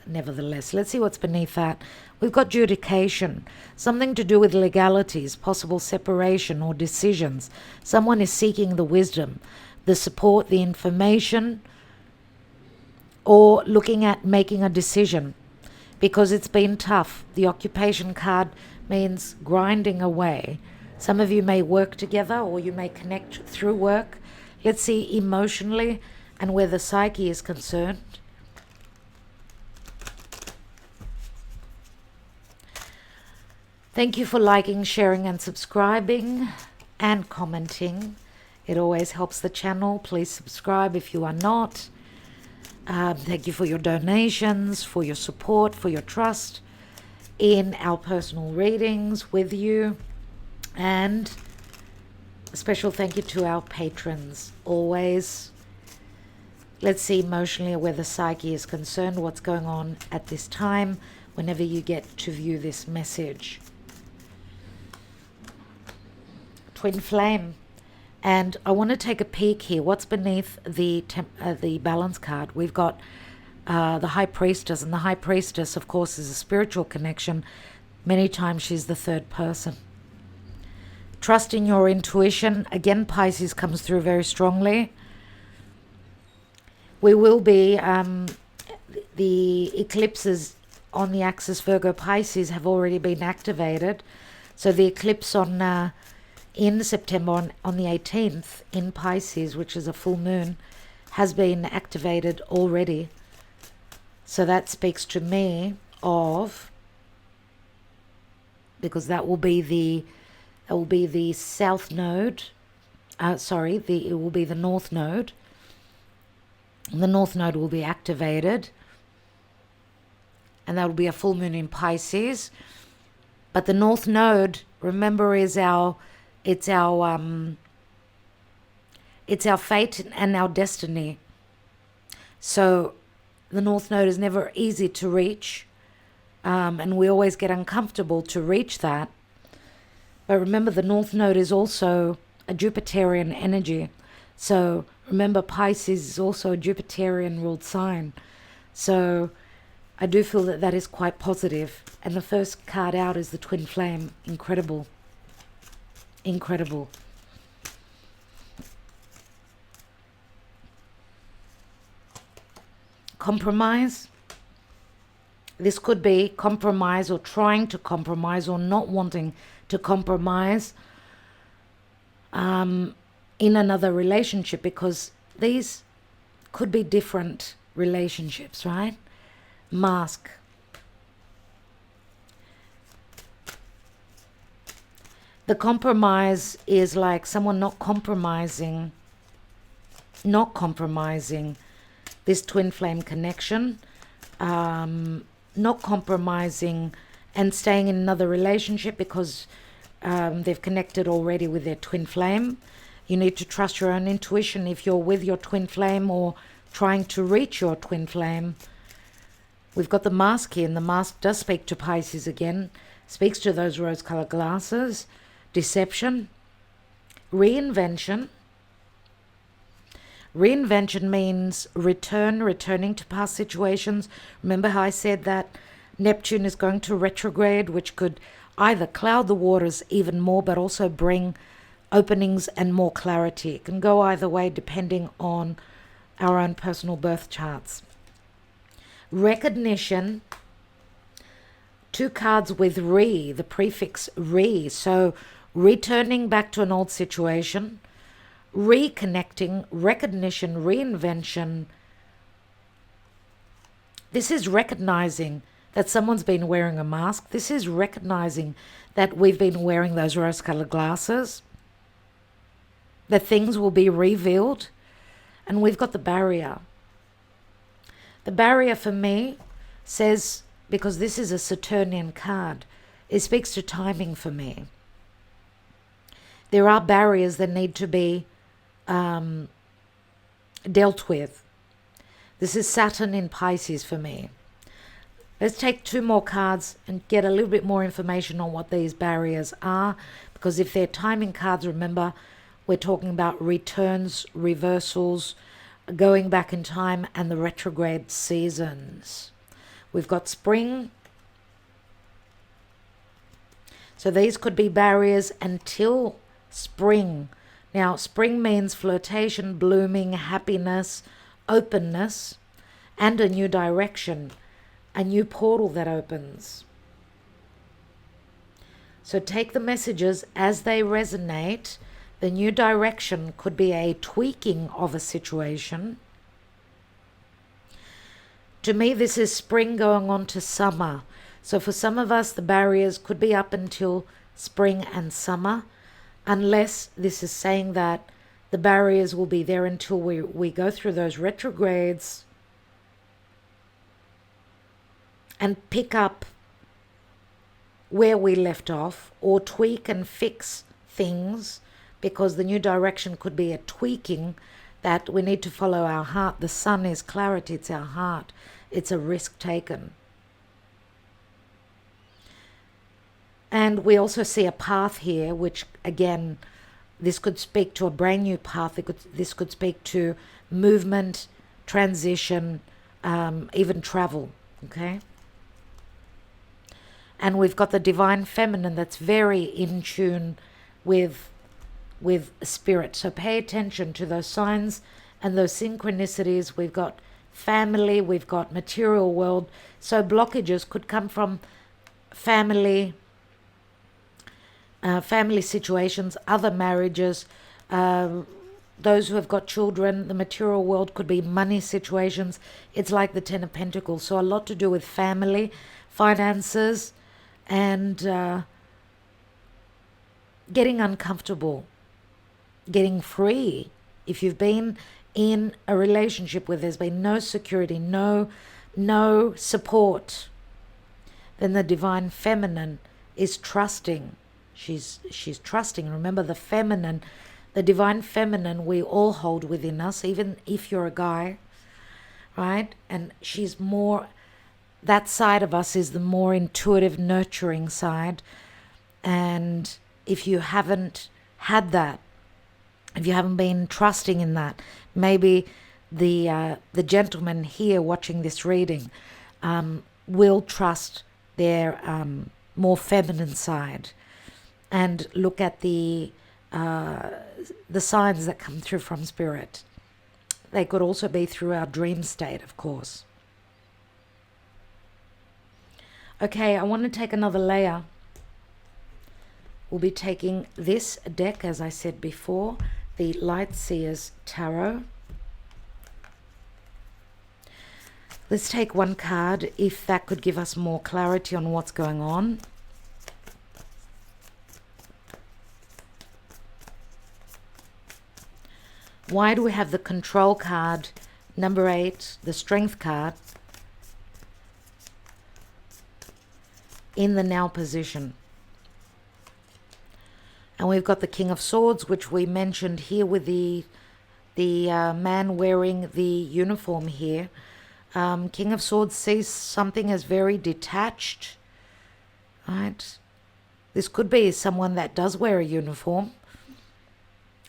Nevertheless, let's see what's beneath that. We've got judication, something to do with legalities, possible separation or decisions. Someone is seeking the wisdom, the support, the information, or looking at making a decision, because it's been tough. The occupation card means grinding away. Some of you may work together, or you may connect through work. Let's see emotionally and where the psyche is concerned. Thank you for liking, sharing and subscribing and commenting. It always helps the channel. Please subscribe if you are not. Thank you for your donations, for your support, for your trust in our personal readings with you. And a special thank you to our patrons always. Let's see emotionally where the psyche is concerned, what's going on at this time whenever you get to view this message. Twin flame. And I want to take a peek here. What's beneath the balance card? We've got the High Priestess, and the High Priestess, of course, is a spiritual connection. Many times she's the third person. Trust in your intuition. Again, Pisces comes through very strongly. We will be, the eclipses on the axis Virgo Pisces have already been activated. So the eclipse on in September on the 18th in Pisces, which is a full moon, has been activated already. So that speaks to me of, because that will be the south node. It will be the north node. The north node will be activated, and that will be a full moon in Pisces. But the north node, remember, is our fate and our destiny. So the north node is never easy to reach, and we always get uncomfortable to reach that. But remember, the north node is also a Jupiterian energy. So remember, Pisces is also a Jupiterian ruled sign. So I do feel that that is quite positive. And the first card out is the twin flame. Incredible. Incredible. Compromise. This could be compromise, or trying to compromise, or not wanting to compromise in another relationship, because these could be different relationships, right? Mask. The compromise is like someone not compromising this twin flame connection, not compromising and staying in another relationship because they've connected already with their twin flame. You need to trust your own intuition if you're with your twin flame or trying to reach your twin flame. We've got the mask here, and the mask does speak to Pisces again. speaks to those rose-colored glasses, deception, reinvention. Reinvention means returning to past situations. Remember how I said that Neptune is going to retrograde, which could either cloud the waters even more, but also bring openings and more clarity. It can go either way depending on our own personal birth charts. Recognition, 2 cards with re, the prefix re. So returning back to an old situation, reconnecting, recognition, reinvention. This is recognizing that someone's been wearing a mask. This is recognizing that we've been wearing those rose-colored glasses, that things will be revealed. And we've got the barrier. The barrier for me says, because this is a Saturnian card, it speaks to timing for me. There are barriers that need to be dealt with. This is Saturn in Pisces for me. Let's take 2 more cards and get a little bit more information on what these barriers are, because if they're timing cards, remember, we're talking about returns, reversals, going back in time, and the retrograde seasons. We've got spring. So these could be barriers until spring. Now, spring means flirtation, blooming, happiness, openness, and a new direction, a new portal that opens. So take the messages as they resonate. The new direction could be a tweaking of a situation. To me, this is spring going on to summer. So for some of us, the barriers could be up until spring and summer, unless this is saying that the barriers will be there until we go through those retrogrades and pick up where we left off, or tweak and fix things, because the new direction could be a tweaking that we need to follow our heart. The sun is clarity, it's our heart. It's a risk taken. And we also see a path here, which again, this could speak to a brand new path. This could speak to movement, transition, even travel, okay? And we've got the divine feminine that's very in tune with spirit. So pay attention to those signs and those synchronicities. We've got family, we've got material world. So blockages could come from family situations, other marriages, those who have got children. The material world could be money situations. It's like the 10 of Pentacles. So a lot to do with family, finances, and getting uncomfortable, getting free. If you've been in a relationship where there's been no security, no support, then the divine feminine is trusting. She's trusting. Remember, the feminine, the divine feminine, we all hold within us, even if you're a guy, right? And she's more, that side of us is the more intuitive, nurturing side. And if you haven't had that, if you haven't been trusting in that, maybe the gentleman here watching this reading will trust their more feminine side, and look at the signs that come through from spirit. They could also be through our dream state, of course. Okay, I want to take another layer. We'll be taking this deck, as I said before, the Light Seers Tarot. Let's take one card, if that could give us more clarity on what's going on. Why do we have the Control card, number 8, the Strength card, in the now position? And we've got the King of Swords, which we mentioned here with the man wearing the uniform here. King of Swords sees something as very detached, right? This could be someone that does wear a uniform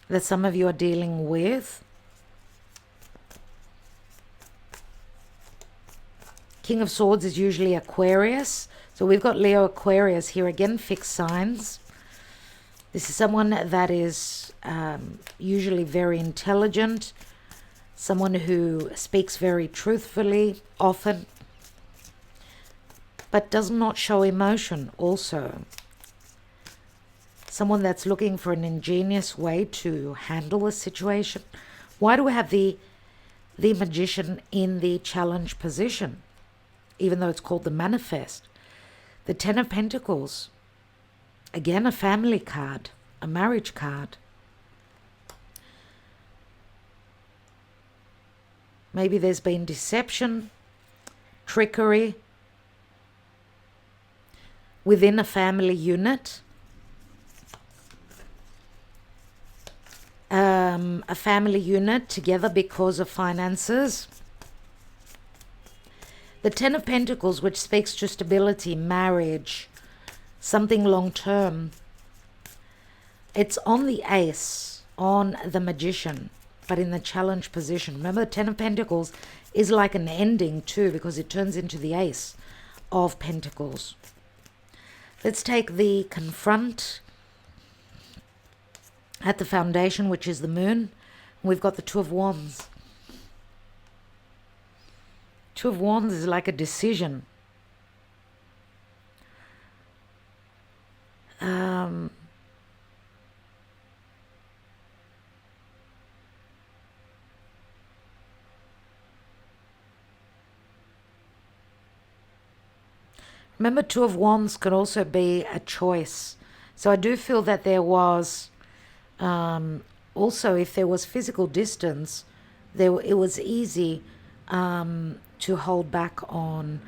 that some of you are dealing with. King of Swords is usually Aquarius. So we've got Leo, Aquarius here again, fixed signs. This is someone that is usually very intelligent, someone who speaks very truthfully, often, but does not show emotion also. Someone that's looking for an ingenious way to handle a situation. Why do we have the Magician in the challenge position, even though it's called the Manifest? The Ten of Pentacles, again a family card, a marriage card. Maybe there's been deception, trickery within a family unit. A family unit together because of finances. The Ten of Pentacles, which speaks to stability, marriage, something long-term. It's on the Ace, on the Magician, but in the challenge position. Remember, the Ten of Pentacles is like an ending too, because it turns into the Ace of Pentacles. Let's take the Confront at the foundation, which is the Moon. We've got the Two of Wands. Two of Wands is like a decision. Remember, Two of Wands could also be a choice. So I do feel that there was, also if there was physical distance, it was easy to hold back on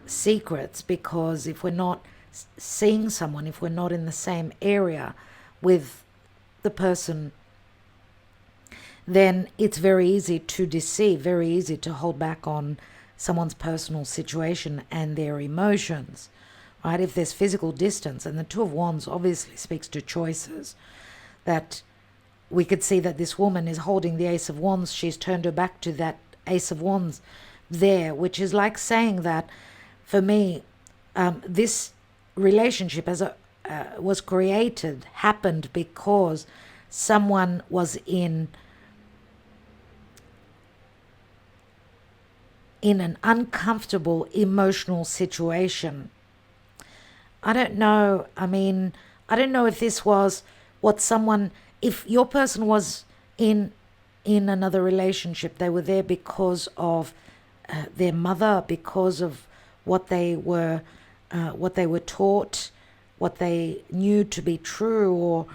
secrets, because if we're not seeing someone, if we're not in the same area with the person, then it's very easy to deceive, very easy to hold back on someone's personal situation and their emotions, right? If there's physical distance, and the Two of Wands obviously speaks to choices, that we could see that this woman is holding the Ace of Wands. She's turned her back to that Ace of Wands there, which is like saying that, for me, this relationship was created, happened because someone was in an uncomfortable emotional situation. I don't know. I mean, I don't know if this was what someone, if your person was in another relationship, they were there because of their mother, because of what they were taught, what they knew to be true, or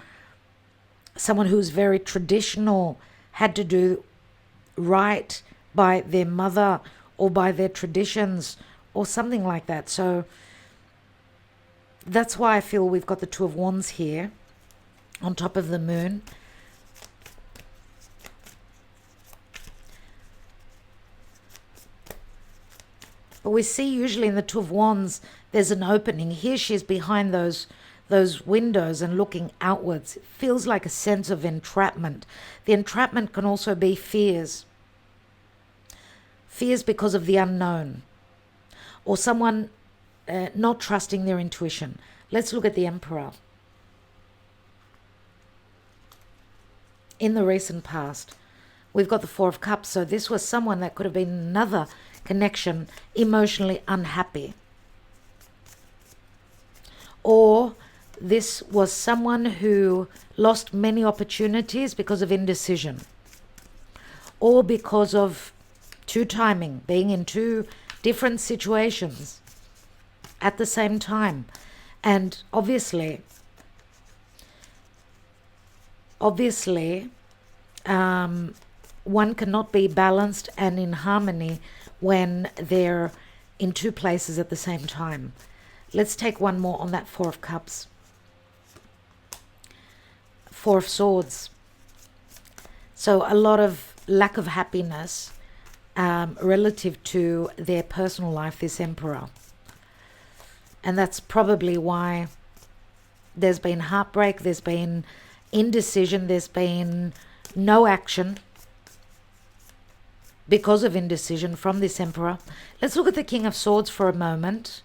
someone who's very traditional, had to do right by their mother or by their traditions or something like that. So that's why I feel we've got the Two of Wands here on top of the Moon. But we see usually in the Two of Wands, there's an opening. Here she is behind those windows and looking outwards. It feels like a sense of entrapment. The entrapment can also be fears. Fears because of the unknown, or someone not trusting their intuition. Let's look at the Emperor. In the recent past, we've got the Four of Cups. So this was someone that could have been another connection, emotionally unhappy. Or this was someone who lost many opportunities because of indecision, or because of two timing, being in two different situations at the same time. And obviously, one cannot be balanced and in harmony when they're in two places at the same time. Let's take one more on that Four of Cups. Four of Swords. So a lot of lack of happiness relative to their personal life, this Emperor. And that's probably why there's been heartbreak, there's been indecision, there's been no action because of indecision from this Emperor. Let's look at the King of Swords for a moment.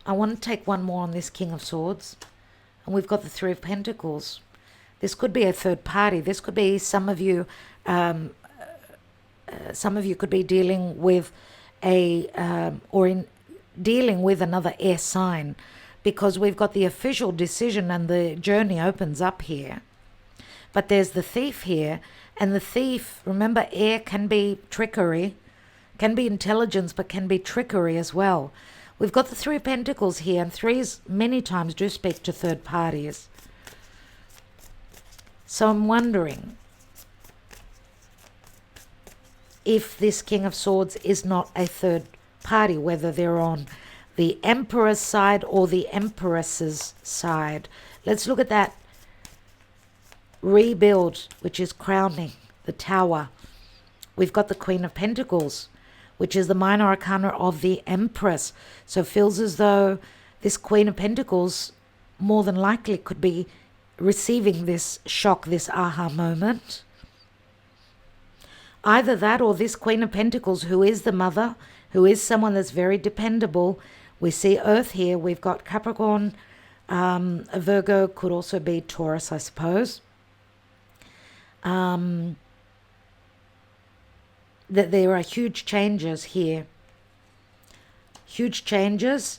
I want to take one more on this King of Swords. And we've got the Three of Pentacles. This could be a third party. This could be some of you could be dealing with dealing with another air sign, because we've got the official decision and the journey opens up here. But there's the Thief here, and the Thief, remember, air can be trickery, can be intelligence, but can be trickery as well. We've got the Three of Pentacles here, and threes many times do speak to third parties. So I'm wondering if this King of Swords is not a third party, whether they're on the Emperor's side or the Empress's side. Let's look at that rebuild, which is crowning the Tower. We've got the Queen of Pentacles, which is the minor arcana of the Empress. So it feels as though this Queen of Pentacles more than likely could be receiving this shock, this aha moment. Either that, or this Queen of Pentacles, who is the mother, who is someone that's very dependable. We see Earth here. We've got Capricorn, a Virgo, could also be Taurus, I suppose. That there are huge changes here. Huge changes.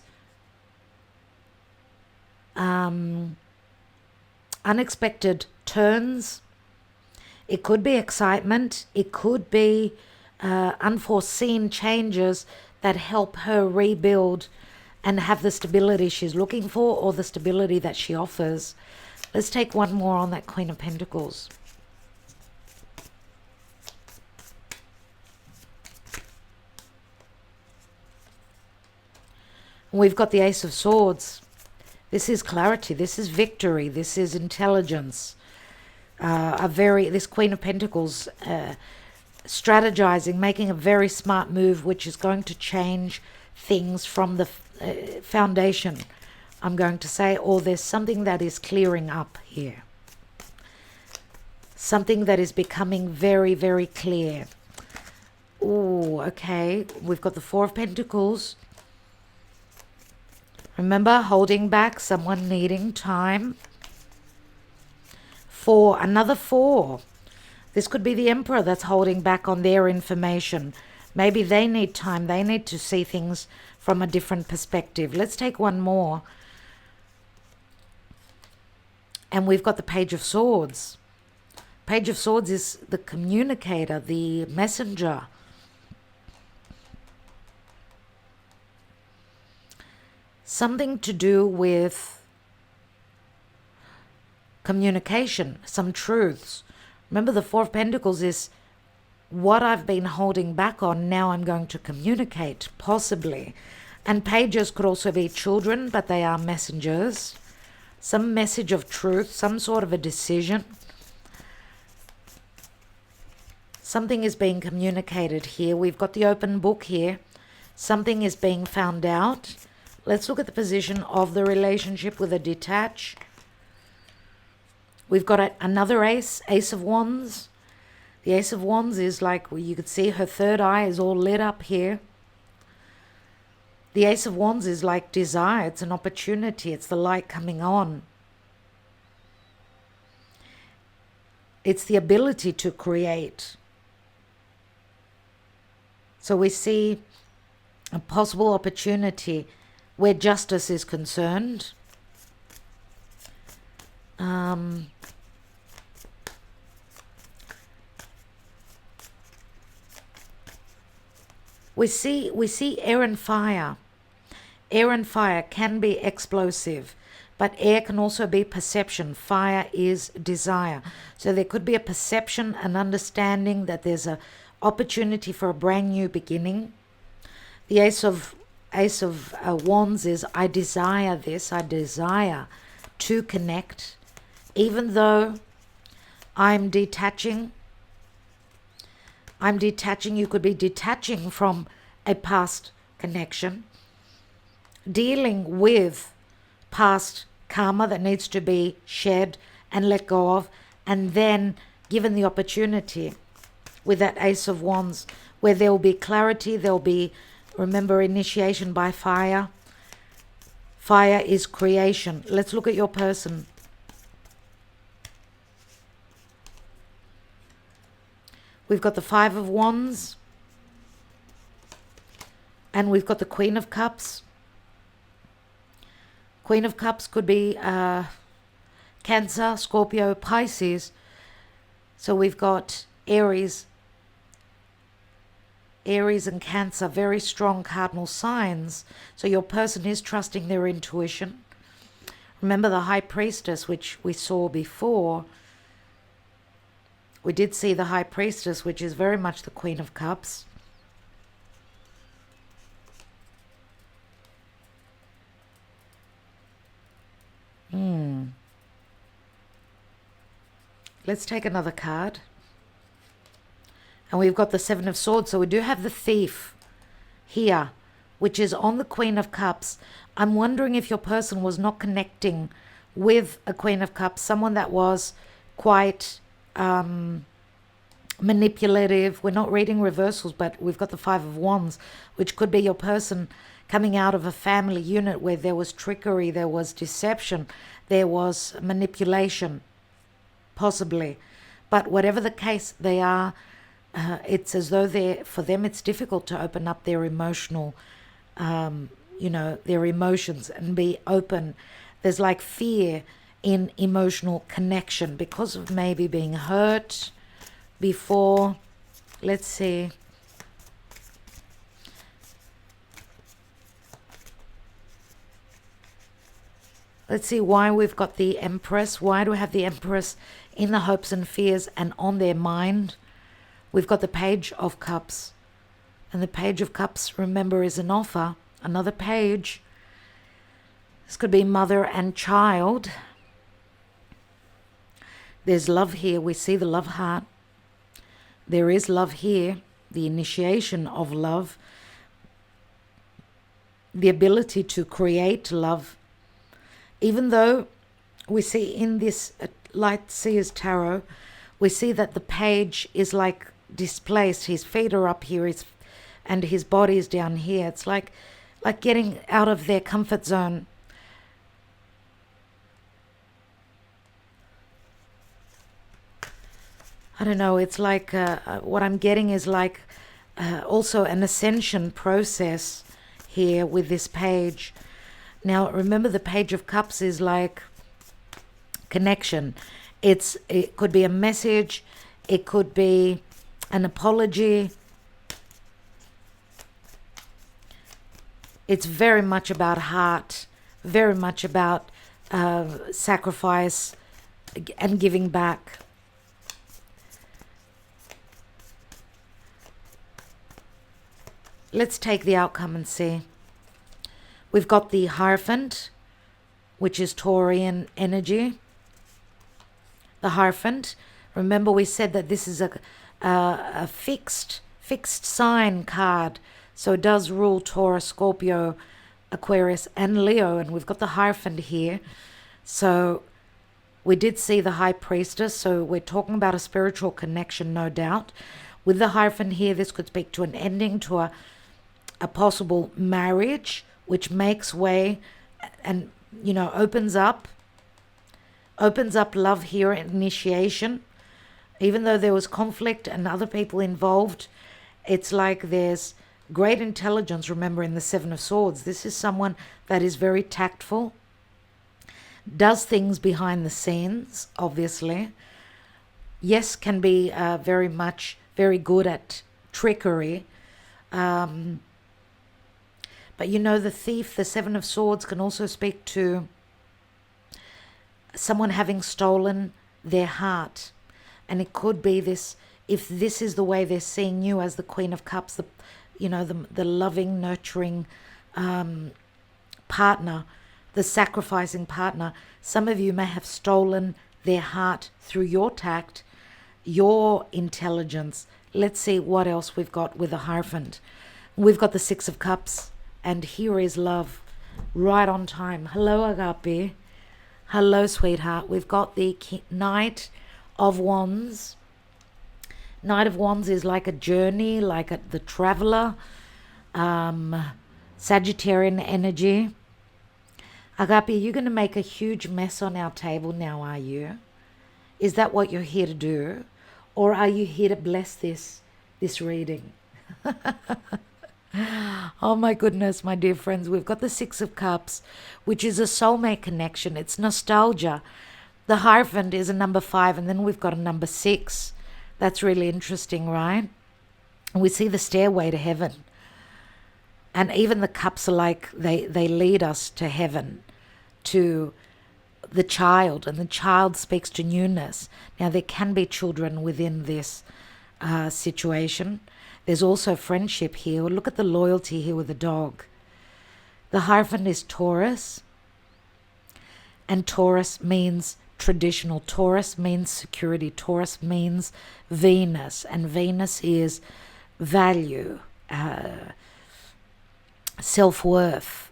Unexpected turns. It could be excitement. It could be unforeseen changes that help her rebuild and have the stability she's looking for, or the stability that she offers. Let's take one more on that Queen of Pentacles. We've got the Ace of Swords. This is clarity. This is victory. This is intelligence. This Queen of Pentacles strategizing, making a very smart move, which is going to change things from the foundation, I'm going to say, or there's something that is clearing up here. Something that is becoming very, very clear. Oh, okay. We've got the Four of Pentacles. Remember, holding back, someone needing time. For another four. This could be the Emperor that's holding back on their information. Maybe they need time. They need to see things from a different perspective. Let's take one more. And we've got the Page of Swords. Page of Swords is the communicator, the messenger. Something to do with communication, some truths. Remember, the Four of Pentacles is what I've been holding back on, now I'm going to communicate, possibly. And pages could also be children, but they are messengers. Some message of truth, some sort of a decision. Something is being communicated here. We've got the open book here. Something is being found out. Let's look at the position of the relationship with a detach. We've got another ace, Ace of Wands. The Ace of Wands is like, well, you could see her third eye is all lit up here. The Ace of Wands is like desire. It's an opportunity. It's the light coming on. It's the ability to create. So we see a possible opportunity where justice is concerned. We see air and fire. Air and fire can be explosive, but air can also be perception. Fire is desire. So there could be a perception, an understanding that there's an opportunity for a brand new beginning. The Ace of Wands is, I desire this. I desire to connect, even though I'm detaching. You could be detaching from a past connection. dealing with past karma that needs to be shed and let go of, and then given the opportunity with that Ace of Wands, where there will be clarity, there'll be, remember, initiation by fire. Fire is creation. Let's look at your person. We've got the Five of Wands, and we've got the Queen of Cups. Queen of Cups could be Cancer, Scorpio, Pisces. So we've got Aries and Cancer, very strong cardinal signs. So your person is trusting their intuition. Remember the High Priestess, which we saw before. We did see the High Priestess, which is very much the Queen of Cups. Let's take another card. And we've got the Seven of Swords. So we do have the Thief here, which is on the Queen of Cups. I'm wondering if your person was not connecting with a Queen of Cups, someone that was quite manipulative. We're not reading reversals, but we've got the Five of Wands, which could be your person coming out of a family unit where there was trickery, there was deception, there was manipulation, possibly. But whatever the case they are, it's as though for them it's difficult to open up their emotional, their emotions and be open. There's like fear in emotional connection because of maybe being hurt before. Let's see. Let's see why we've got the Empress. Why do we have the Empress in the hopes and fears and on their mind? We've got the Page of Cups. And the Page of Cups, remember, is an offer. Another page. This could be mother and child. There's love here. We see the love heart. There is love here. The initiation of love. The ability to create love. Even though we see in this Light Seers Tarot, we see that the page is like displaced. His feet are up here, and his body is down here. It's like getting out of their comfort zone. I don't know. It's like what I'm getting is like also an ascension process here with this page. Now, remember, the Page of Cups is like connection. It could be a message. It could be an apology. It's very much about heart, very much about sacrifice and giving back. Let's take the outcome and see. We've got the Hierophant, which is Taurian energy. The Hierophant. Remember, we said that this is a fixed sign card. So it does rule Taurus, Scorpio, Aquarius, and Leo. And we've got the Hierophant here. So we did see the High Priestess. So we're talking about a spiritual connection, no doubt. With the Hierophant here, this could speak to an ending, to a possible marriage, which makes way and, opens up love here, initiation. Even though there was conflict and other people involved, it's like there's great intelligence. Remember, in the Seven of Swords, this is someone that is very tactful, does things behind the scenes, obviously. Yes, can be very good at trickery. But the Thief, the Seven of Swords, can also speak to someone having stolen their heart. And it could be this, if this is the way they're seeing you as the Queen of Cups, the loving, nurturing partner, the sacrificing partner. Some of you may have stolen their heart through your tact, your intelligence. Let's see what else we've got with the Hierophant. We've got the Six of Cups. And here is love. Right on time. Hello, Agape. Hello, sweetheart. We've got the Knight of Wands. Knight of Wands is like a journey, like the traveler. Sagittarian energy. Agape, are you going to make a huge mess on our table now, are you? Is that what you're here to do? Or are you here to bless this reading? Oh my goodness, my dear friends, we've got the Six of Cups, which is a soulmate connection. It's nostalgia. The Hierophant is a number 5, and then we've got a number 6. That's really interesting, right? And we see the stairway to heaven. And even the cups are like they lead us to heaven, to the child, and the child speaks to newness. Now, there can be children within this situation. There's also friendship here. Look at the loyalty here with the dog. The Hierophant is Taurus, and Taurus means traditional. Taurus means security. Taurus means Venus, and Venus is value, self-worth.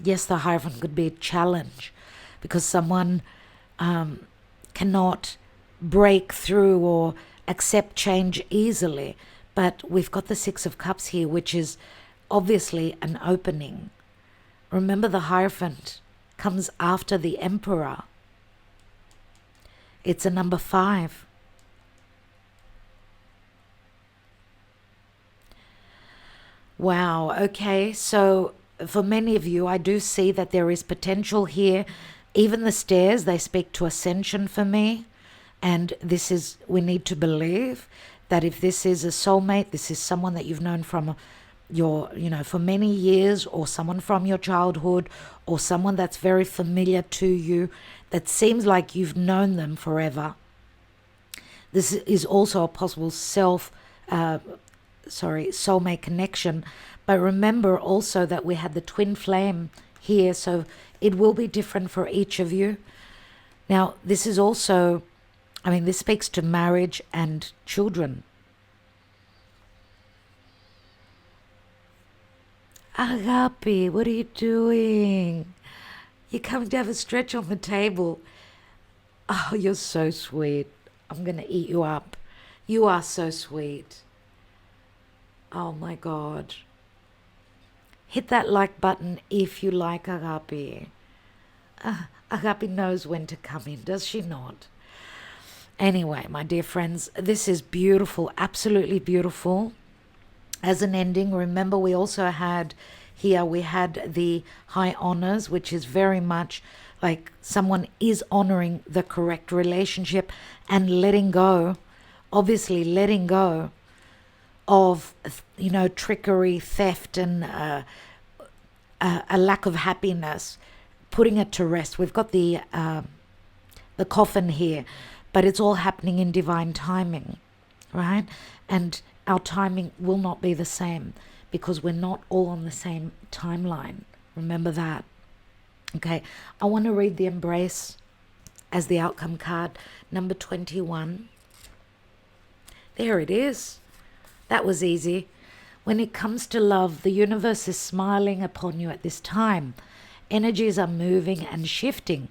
Yes, the Hierophant could be a challenge because someone cannot break through or accept change easily. But we've got the Six of Cups here, which is obviously an opening. Remember, the Hierophant comes after the Emperor. It's a number 5. Wow, okay, so for many of you, I do see that there is potential here. Even the stairs, they speak to ascension for me. And this is, we need to believe that if this is a soulmate, this is someone that you've known from your, for many years, or someone from your childhood, or someone that's very familiar to you, that seems like you've known them forever. This is also a possible soulmate connection. But remember also that we had the twin flame here, so it will be different for each of you. Now, this is also, this speaks to marriage and children. Agape, what are you doing? You're coming to have a stretch on the table. Oh, you're so sweet. I'm going to eat you up. You are so sweet. Oh my God. Hit that like button if you like Agape. Agape knows when to come in, does she not? Anyway, my dear friends, this is beautiful, absolutely beautiful. As an ending, remember we also had here, we had the high honors, which is very much like someone is honoring the correct relationship and letting go, obviously letting go of, trickery, theft, and a lack of happiness, putting it to rest. We've got the coffin here, but it's all happening in divine timing, right? And our timing will not be the same because we're not all on the same timeline. Remember that. Okay, I want to read the Embrace as the outcome card, number 21. There it is. That was easy. When it comes to love, the universe is smiling upon you at this time. Energies are moving and shifting,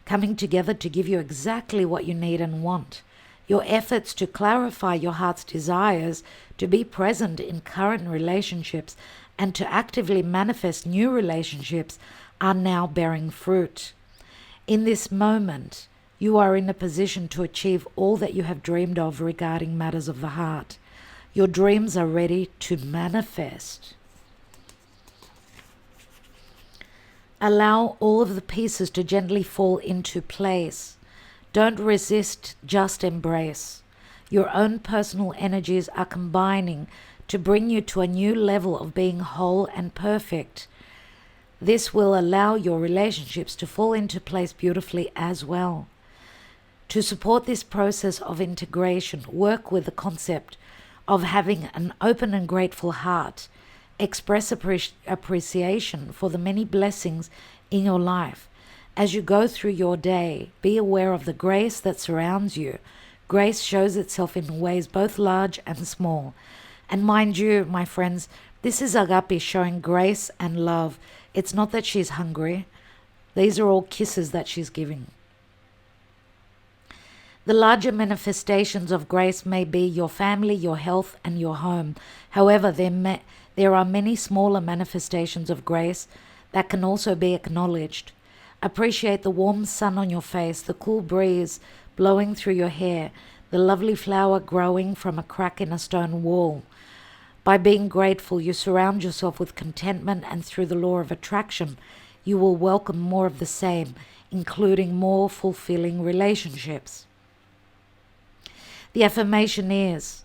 coming together to give you exactly what you need and want. Your efforts to clarify your heart's desires, to be present in current relationships, and to actively manifest new relationships are now bearing fruit. In this moment, you are in a position to achieve all that you have dreamed of regarding matters of the heart. Your dreams are ready to manifest. Allow all of the pieces to gently fall into place. Don't resist, just embrace. Your own personal energies are combining to bring you to a new level of being whole and perfect. This will allow your relationships to fall into place beautifully as well. To support this process of integration, work with the concept of having an open and grateful heart. Express appreciation for the many blessings in your life. As you go through your day, be aware of the grace that surrounds you. Grace shows itself in ways both large and small. And mind you, my friends, this is Agape showing grace and love, It's not that she's hungry. These are all kisses that she's giving. The larger manifestations of grace may be your family, your health, and your home. However, there are many smaller manifestations of grace that can also be acknowledged. Appreciate the warm sun on your face, the cool breeze blowing through your hair, the lovely flower growing from a crack in a stone wall. By being grateful, you surround yourself with contentment, and through the law of attraction, you will welcome more of the same, including more fulfilling relationships. The affirmation is,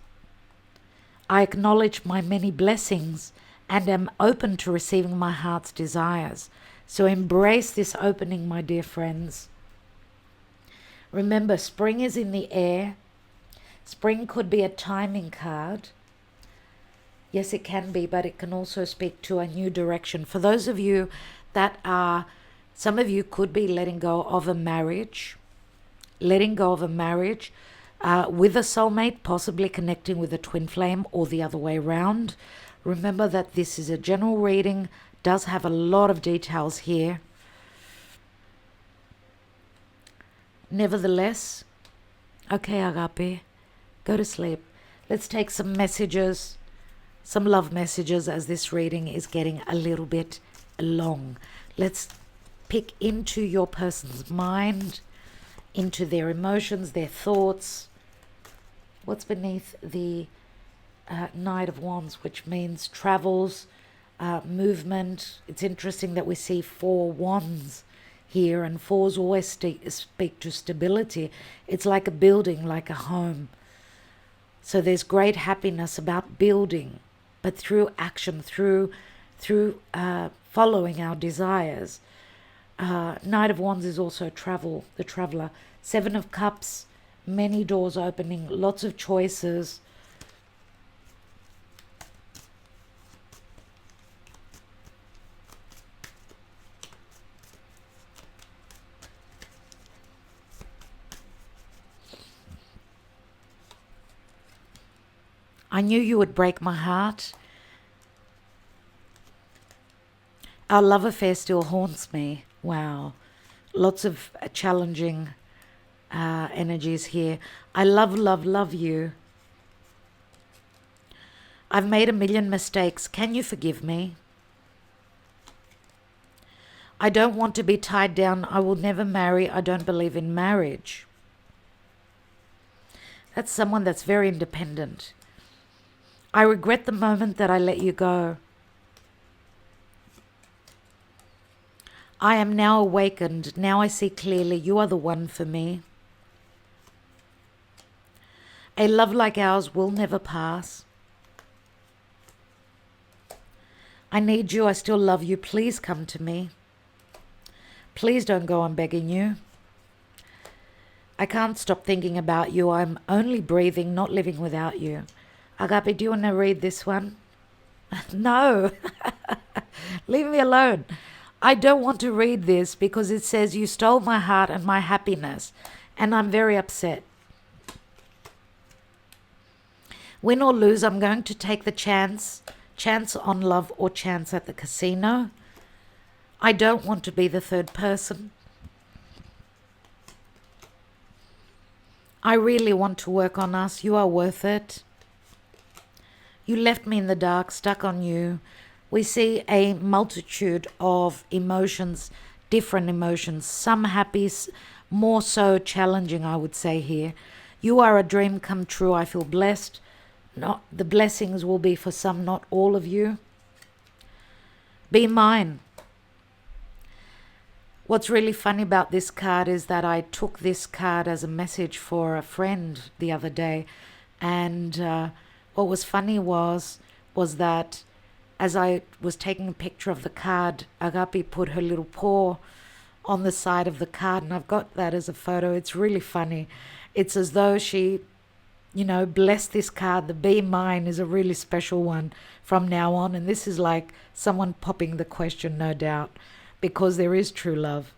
I acknowledge my many blessings and am open to receiving my heart's desires. So embrace this opening, my dear friends. Remember, spring is in the air. Spring could be a timing card. Yes, it can be, but it can also speak to a new direction. For those of you that are, some of you could be letting go of a marriage, with a soulmate, possibly connecting with a twin flame or the other way around. Remember that this is a general reading, does have a lot of details here. Nevertheless, okay, Agape, go to sleep. Let's take some messages, some love messages, as this reading is getting a little bit long. Let's pick into your person's mind, into their emotions, their thoughts. What's beneath the Knight of Wands, which means travels, movement. It's interesting that we see 4 wands here, and 4s always speak to stability. It's like a building, like a home. So there's great happiness about building, but through action, through following our desires. Knight of Wands is also travel, the traveler. 7 of Cups, many doors opening, lots of choices. I knew you would break my heart. Our love affair still haunts me. Wow. Lots of challenging energies here. I love you. I've made a million mistakes. Can you forgive me? I don't want to be tied down. I will never marry. I don't believe in marriage. That's someone that's very independent. I regret the moment that I let you go. I am now awakened. Now I see clearly. You are the one for me. A love like ours will never pass. I need you. I still love you. Please come to me. Please don't go on begging you. I can't stop thinking about you. I'm only breathing, not living without you. Agape, do you want to read this one? No. Leave me alone. I don't want to read this because it says you stole my heart and my happiness, and I'm very upset. Win or lose, I'm going to take the chance on love or chance at the casino. I don't want to be the third person. I really want to work on us. You are worth it. You left me in the dark, stuck on you. We see a multitude of emotions, different emotions, some happy, more so challenging, I would say here. You are a dream come true. I feel blessed. Not the blessings will be for some, not all of you. Be mine. What's really funny about this card is that I took this card as a message for a friend the other day, and what was funny was that as I was taking a picture of the card, Agapi put her little paw on the side of the card, and I've got that as a photo. It's really funny. It's as though she, blessed this card. The Be Mine is a really special one from now on, and this is like someone popping the question, no doubt, because there is true love.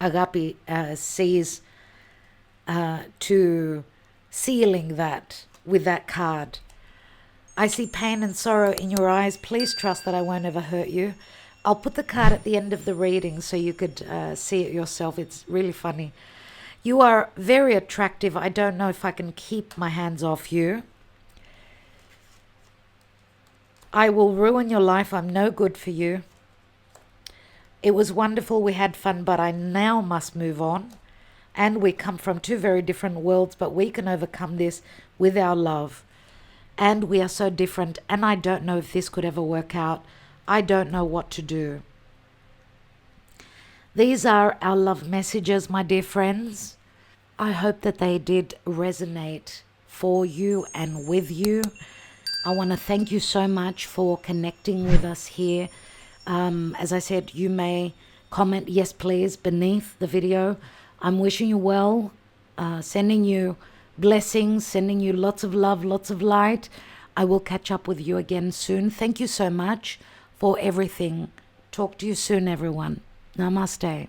Agapi sees to sealing that with that card. I see pain and sorrow in your eyes. Please trust that I won't ever hurt you. I'll put the card at the end of the reading so you could see it yourself. It's really funny. You are very attractive. I don't know if I can keep my hands off you. I will ruin your life. I'm no good for you. It was wonderful. We had fun, but I now must move on. And we come from two very different worlds, but we can overcome this with our love. And we are so different, and I don't know if this could ever work out. I don't know what to do. These are our love messages, my dear friends. I hope that they did resonate for you and with you. I want to thank you so much for connecting with us here. As I said, you may comment, yes please, beneath the video. I'm wishing you well, sending you blessings, sending you lots of love, lots of light. I will catch up with you again soon. Thank you so much for everything. Talk to you soon, everyone. Namaste.